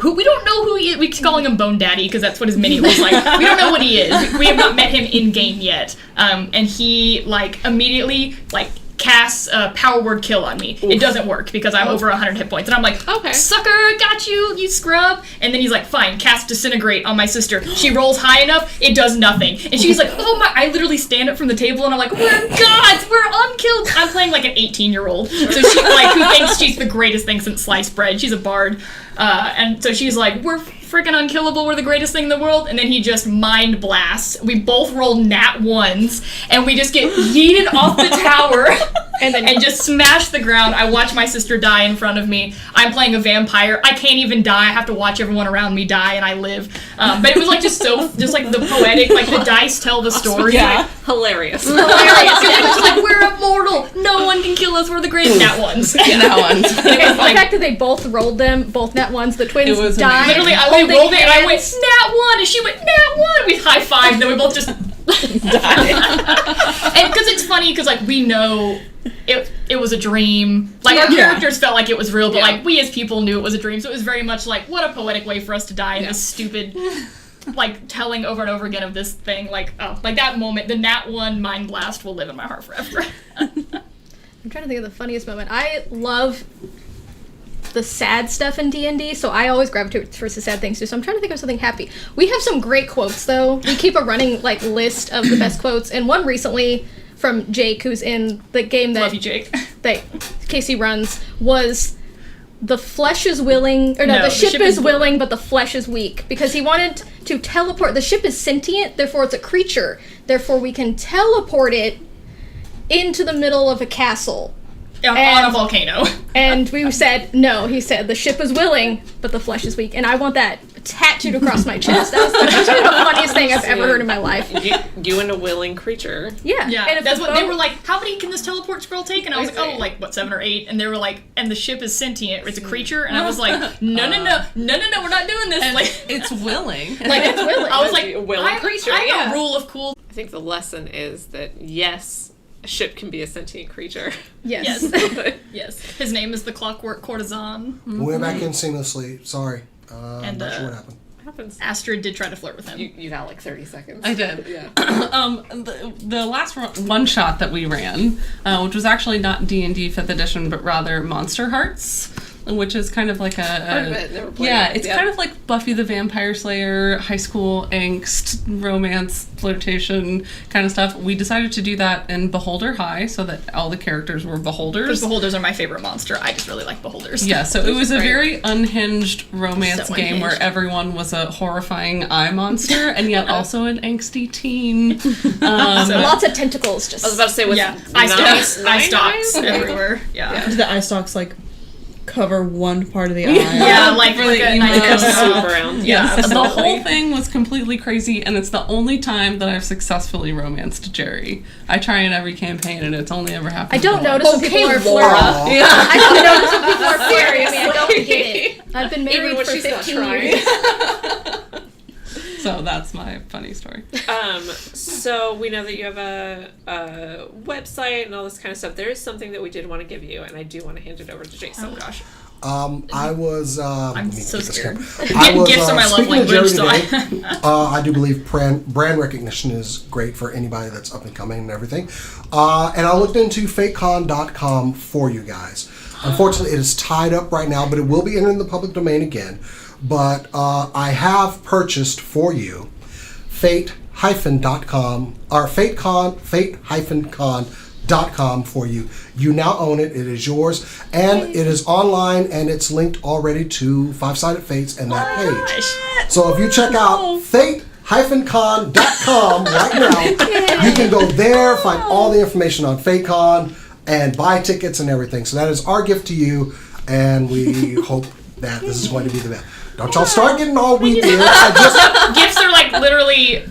Speaker 4: Who we don't know who he is. We keep calling him Bone Daddy because that's what his mini looks like. We don't know what he is. We have not met him in game yet. And he like immediately like casts a power word kill on me. It doesn't work because I'm over 100 hit points, and I'm like,
Speaker 1: Okay.
Speaker 4: sucker, got you, you scrub. And then he's like, fine, cast disintegrate on my sister. She rolls high enough, it does nothing. And she's like, oh my! I literally stand up from the table, and I'm like, we're gods, we're unkilled. I'm playing like an 18-year-old, so she like who thinks she's the greatest thing since sliced bread. She's a bard. And so she's like, we're freaking unkillable, we're the greatest thing in the world. And then he just mind blasts. We both roll nat ones, and we just get yeeted off the tower and just smash the ground. I watch my sister die in front of me. I'm playing a vampire. I can't even die. I have to watch everyone around me die, and I live. But it was like just like the poetic, like the dice tell the story.
Speaker 2: Yeah.
Speaker 4: Like,
Speaker 1: Hilarious.
Speaker 4: hilarious. It was just like, we're immortal. No one can kill us. We're the greatest nat ones.
Speaker 2: That one.
Speaker 3: Okay, the fact that they both rolled them, both nat ones, the twins
Speaker 2: It was
Speaker 3: died.
Speaker 2: amazing.
Speaker 4: Literally, I
Speaker 3: holding
Speaker 4: rolled it and I went,
Speaker 3: hands.
Speaker 4: nat one, and she went, nat one. We high fived, and then we both just died. And because it's funny, because like we know it was a dream. Like our characters felt like it was real, but like we as people knew it was a dream. So it was very much like, what a poetic way for us to die in this stupid, like telling over and over again of this thing. Like like that moment, the nat one mind blast will live in my heart forever.
Speaker 3: I'm trying to think of the funniest moment. I love the sad stuff in D&D, so I always gravitate towards the sad things too. So I'm trying to think of something happy. We have some great quotes though. We keep a running like list of the best quotes, and one recently from Jake, who's in the game that
Speaker 4: Love you, Jake.
Speaker 3: that Casey runs, was the flesh is willing, or no,
Speaker 4: No,
Speaker 3: the ship is willing, but the flesh is weak, because he wanted to teleport. The ship is sentient, therefore it's a creature. Therefore we can teleport it into the middle of a castle.
Speaker 4: On
Speaker 3: And-
Speaker 4: a volcano.
Speaker 3: And we said, no, he said, the ship is willing, but the flesh is weak. And I want that tattooed across my chest. That's the funniest thing I've ever heard in my life.
Speaker 1: You and a willing creature.
Speaker 3: Yeah.
Speaker 4: Yeah,
Speaker 3: And if
Speaker 4: that's
Speaker 3: the
Speaker 4: what they
Speaker 3: boat-
Speaker 4: were like. How many can this teleport scroll take? And I was like, oh, like what, 7 or 8? And they were like, and the ship is sentient. It's a creature. And I was like, no, we're not doing this.
Speaker 2: And
Speaker 4: Like,
Speaker 2: it's willing.
Speaker 3: Like, it's willing.
Speaker 4: I was like,
Speaker 1: A willing creature,
Speaker 4: I have
Speaker 1: yeah.
Speaker 4: a rule of cool.
Speaker 1: I think the lesson is that yes, ship can be a sentient creature.
Speaker 3: Yes.
Speaker 4: Yes. His name is the Clockwork Courtesan.
Speaker 5: We went back in seamlessly. Sorry. I'm
Speaker 4: And,
Speaker 5: not sure what happened.
Speaker 1: Happens.
Speaker 4: Astrid did try to flirt with him.
Speaker 1: You got like 30 seconds.
Speaker 2: I did.
Speaker 1: Yeah.
Speaker 2: The last one shot that we ran, which was actually not D&D 5th edition, but rather Monster Hearts, which is kind of like
Speaker 1: Heard of it, never played
Speaker 2: yeah,
Speaker 1: it.
Speaker 2: it's kind of like Buffy the Vampire Slayer, high school angst, romance, flirtation kind of stuff. We decided to do that in Beholder High so that all the characters were
Speaker 4: Because
Speaker 2: beholders.
Speaker 4: beholders are my favorite monster. I just really like beholders.
Speaker 2: Yeah, so it was a
Speaker 1: great.
Speaker 2: very unhinged romance
Speaker 4: So
Speaker 2: game where
Speaker 4: unhinged.
Speaker 2: everyone was a horrifying eye monster and yet also an angsty teen.
Speaker 3: Lots of tentacles. Just
Speaker 1: I was about to say with
Speaker 4: Yeah. Eye stalks. Eye stalks
Speaker 1: eyes?
Speaker 4: everywhere. Yeah.
Speaker 6: Do the eye stalks like cover one part of the eye?
Speaker 4: Yeah, like
Speaker 2: Really
Speaker 4: a
Speaker 2: emo.
Speaker 4: nice
Speaker 1: Swoop around.
Speaker 2: Yes, the
Speaker 4: absolutely.
Speaker 2: whole thing was completely crazy, and it's the only time that I've successfully romanced Jerry. I try in every campaign, and it's only ever happened.
Speaker 3: I don't
Speaker 2: once.
Speaker 3: notice when people are
Speaker 1: Laura.
Speaker 3: flirting. I don't notice when people are flirting. I mean, I don't get it. I've been married
Speaker 1: Even when
Speaker 3: for
Speaker 1: she's not
Speaker 3: 15
Speaker 1: trying.
Speaker 3: years.
Speaker 2: So that's my funny story.
Speaker 1: So we know that you have a website and all this kind of stuff. There is something that we did want to give you, and I do want to hand it over to Jason.
Speaker 4: Oh gosh.
Speaker 5: I was.
Speaker 4: I'm
Speaker 5: let me
Speaker 4: so
Speaker 5: get this
Speaker 4: scared.
Speaker 5: camera.
Speaker 4: Gifts are my love
Speaker 5: speaking of Jerry
Speaker 4: language, so
Speaker 5: today, I do believe brand recognition is great for anybody that's up and coming and everything. And I looked into fakecon.com for you guys. Unfortunately, it is tied up right now, but it will be entering the public domain again. But I have purchased for you fate-con or fate-con.com for you. You now own it. It is yours. And it is online and it's linked already to Five Sided Fates and that page. So if you check out fate-con.com right now, you can go there, find all the information on FateCon, and buy tickets and everything. So that is our gift to you, and we hope that this is going to be the best. Don't y'all start getting all weepy.
Speaker 4: Gifts are like literally. You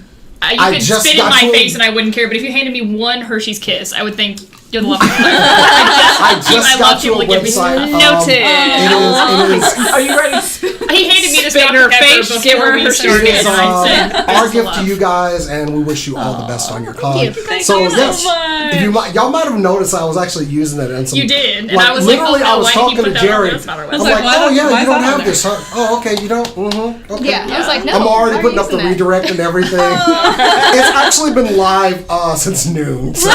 Speaker 5: I
Speaker 4: could
Speaker 5: just
Speaker 4: spit in
Speaker 5: got
Speaker 4: my
Speaker 5: to-
Speaker 4: face and I wouldn't care. But if you handed me one Hershey's Kiss, I would think you're the love of my life.
Speaker 5: I just
Speaker 4: I
Speaker 5: got
Speaker 4: love
Speaker 5: to
Speaker 4: people
Speaker 5: a
Speaker 4: to give me
Speaker 5: website.
Speaker 1: Noted.
Speaker 5: It is
Speaker 1: Are you ready?
Speaker 4: He handed me this
Speaker 1: Spit in her
Speaker 4: Dr. Pepper
Speaker 1: face, give
Speaker 4: before
Speaker 1: her
Speaker 4: we
Speaker 1: Hershey's
Speaker 4: started.
Speaker 5: It is
Speaker 4: and I said,
Speaker 5: our
Speaker 4: "This is
Speaker 5: gift
Speaker 4: love."
Speaker 5: to you guys, and we wish you all the best on your con.
Speaker 3: you.
Speaker 5: So
Speaker 2: you so
Speaker 5: yes,
Speaker 2: much.
Speaker 5: if y'all might have noticed I was actually using it in some.
Speaker 4: You did, and I was like,
Speaker 5: literally,
Speaker 4: oh, no,
Speaker 5: I was
Speaker 4: why did he
Speaker 5: talking
Speaker 4: put
Speaker 5: to
Speaker 4: that on
Speaker 5: Jerry.
Speaker 4: there? That's not our
Speaker 5: I'm
Speaker 4: website.
Speaker 5: like,
Speaker 2: why
Speaker 5: oh
Speaker 2: don't-
Speaker 5: yeah,
Speaker 2: why
Speaker 5: you
Speaker 2: is
Speaker 5: don't
Speaker 2: that
Speaker 5: have
Speaker 2: on
Speaker 5: this, huh? Oh, okay, you don't. Mm-hmm. Okay.
Speaker 3: Yeah, I was like, no.
Speaker 5: I'm already
Speaker 3: why are
Speaker 5: putting
Speaker 3: you
Speaker 5: up the
Speaker 3: using that?
Speaker 5: redirect and everything. It's actually been live since noon. So,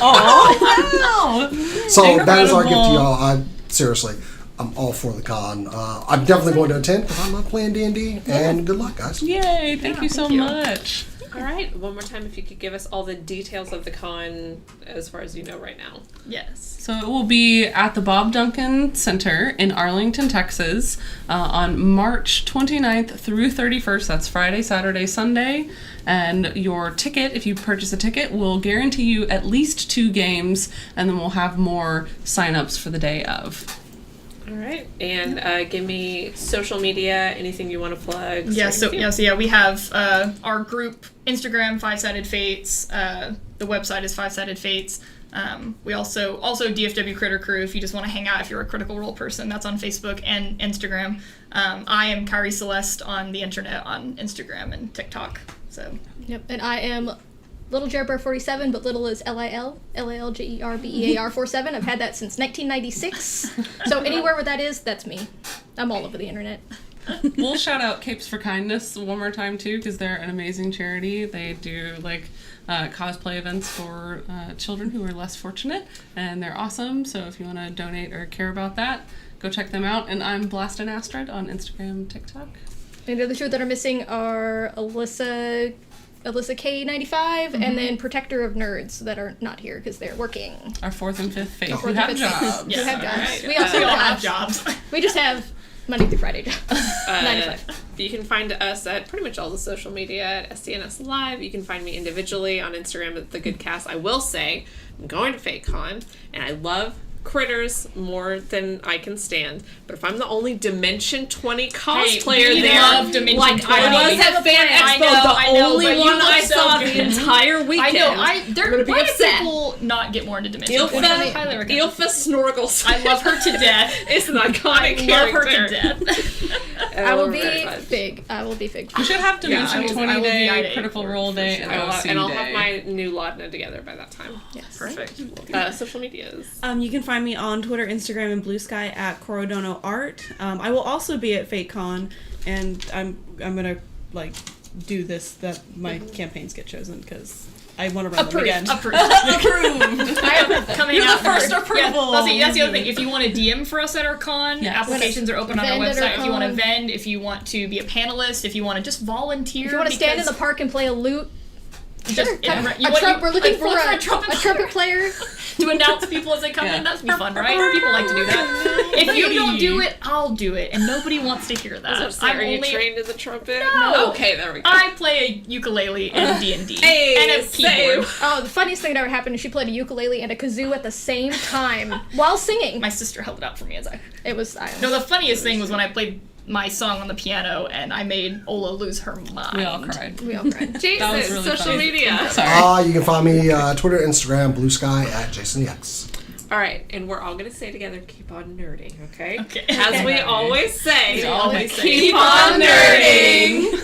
Speaker 2: Oh, wow.
Speaker 5: so that is our gift to
Speaker 2: Incredible.
Speaker 5: y'all. Seriously, I'm all for the con. I'm definitely going to attend because I love playing D&D. And good luck, guys.
Speaker 2: Yay, thank you so
Speaker 4: you.
Speaker 2: much.
Speaker 1: All right, one more time, if you could give us all the details of the con as far as you know right now.
Speaker 4: Yes.
Speaker 2: So it will be at the Bob Duncan Center in Arlington, Texas on March 29th through 31st. That's Friday, Saturday, Sunday. And your ticket, if you purchase a ticket, will guarantee you at least 2 games, and then we'll have more signups for the day of.
Speaker 1: All right, and give me social media, anything you want to plug.
Speaker 4: Yeah, so
Speaker 1: anything.
Speaker 4: we have our group Instagram, Five Sided Fates. The website is Five Sided Fates. We also DFW Critter Crew. If you just want to hang out, if you're a Critical Role person, that's on Facebook and Instagram. I am Kyrie Celeste on the internet on Instagram and TikTok. So
Speaker 3: Yep, and I am Little Jerbear 47, but little is LILGERBEAR 47. I've had that since 1996. So anywhere where that is, that's me. I'm all over the internet.
Speaker 2: We'll shout out Capes for Kindness one more time too, because they're an amazing charity. They do like cosplay events for children who are less fortunate, and they're awesome. So if you want to donate or care about that, go check them out. And I'm Blastin' Astrid on Instagram and TikTok.
Speaker 3: And the other two that are missing are Alyssa K95 and then Protector of Nerds that are not here because they're working.
Speaker 2: Our 4th and 5th Fates.
Speaker 3: Fourth
Speaker 2: We
Speaker 3: and
Speaker 2: have
Speaker 3: fifth
Speaker 2: jobs.
Speaker 3: Fates. We have jobs.
Speaker 1: Alright.
Speaker 3: We also
Speaker 4: we all
Speaker 3: have
Speaker 4: have
Speaker 3: jobs.
Speaker 4: jobs.
Speaker 3: We just have Monday through Friday jobs. 9 to 5.
Speaker 1: You can find us at pretty much all the social media at SCNS Live. You can find me individually on Instagram at The Good Cast. I will say, I'm going to FateCon, and I love critters more than I can stand. But if I'm the only Dimension 20 cosplayer
Speaker 4: we
Speaker 1: there,
Speaker 4: love Dimension
Speaker 1: like
Speaker 4: 20.
Speaker 1: I was at Fan
Speaker 4: I
Speaker 1: Expo,
Speaker 4: know,
Speaker 1: the only
Speaker 4: but you
Speaker 1: one
Speaker 4: look
Speaker 1: I
Speaker 4: so
Speaker 1: saw
Speaker 4: good.
Speaker 1: the entire weekend.
Speaker 4: I know.
Speaker 1: I'm gonna be
Speaker 4: Why do
Speaker 1: upset.
Speaker 4: people not get more into Dimension 20?
Speaker 1: Ilfa,
Speaker 4: I highly recommend.
Speaker 1: Ilfa Snorgels.
Speaker 4: I love her to death.
Speaker 1: It's an iconic
Speaker 4: I love her
Speaker 1: character.
Speaker 4: to death.
Speaker 3: I will be
Speaker 1: very fun.
Speaker 3: Fig. I will be Fig.
Speaker 2: We should have
Speaker 1: Yeah,
Speaker 2: Dimension
Speaker 1: I will
Speaker 2: 20
Speaker 4: be
Speaker 2: day,
Speaker 4: IDA
Speaker 2: Critical
Speaker 4: for
Speaker 2: Role day,
Speaker 4: sure.
Speaker 2: and
Speaker 1: And
Speaker 2: OC
Speaker 1: I'll
Speaker 2: day.
Speaker 1: have my new Laudna together by that time.
Speaker 3: Yes.
Speaker 4: Perfect.
Speaker 1: Social medias.
Speaker 6: You can find me on Twitter, Instagram, and Blue Sky at Corodono Art. I will also be at FateCon, and I'm gonna like do this that my campaigns get chosen because I want to run them again.
Speaker 4: Approved.
Speaker 2: Approved.
Speaker 4: I am coming
Speaker 2: You're
Speaker 4: out
Speaker 2: the first
Speaker 4: Yeah,
Speaker 2: approval.
Speaker 4: that's the other thing. If you want to DM for us at our con,
Speaker 2: Yes.
Speaker 4: applications are open on our
Speaker 3: Vend at our
Speaker 4: website. If you want to
Speaker 3: con.
Speaker 4: vend, if you want to be a panelist, if you want to just volunteer.
Speaker 3: If you want to stand in
Speaker 4: because
Speaker 3: the park and play a lute,
Speaker 4: just
Speaker 3: sure.
Speaker 4: you want-
Speaker 3: We're looking for
Speaker 4: a
Speaker 3: a trumpet player.
Speaker 4: to announce people as they come in. That'd be fun, right? People like to do that. If you don't do it, I'll do it, and nobody wants to hear that.
Speaker 1: Are you trained in the trumpet?
Speaker 4: No.
Speaker 1: Okay, there we go.
Speaker 4: I play a ukulele and D&D
Speaker 1: Hey,
Speaker 4: and a keyboard.
Speaker 1: same.
Speaker 3: Oh, the funniest thing that ever happened is she played a ukulele and a kazoo at the same time while singing.
Speaker 4: My sister held it out for me as I.
Speaker 3: It was.
Speaker 4: No, the funniest thing was when I played my song on the piano and I made Ola lose her mind.
Speaker 2: We all cried.
Speaker 3: We all cried.
Speaker 1: Jason,
Speaker 2: That was really
Speaker 1: social
Speaker 2: fun.
Speaker 1: media.
Speaker 2: Sorry.
Speaker 5: You can find me Twitter, Instagram, Blue Sky at JasonX.
Speaker 1: All right, and we're all going to say together, keep on nerding, okay?
Speaker 4: Okay.
Speaker 1: As we always say,
Speaker 2: We always say,
Speaker 1: keep on nerding.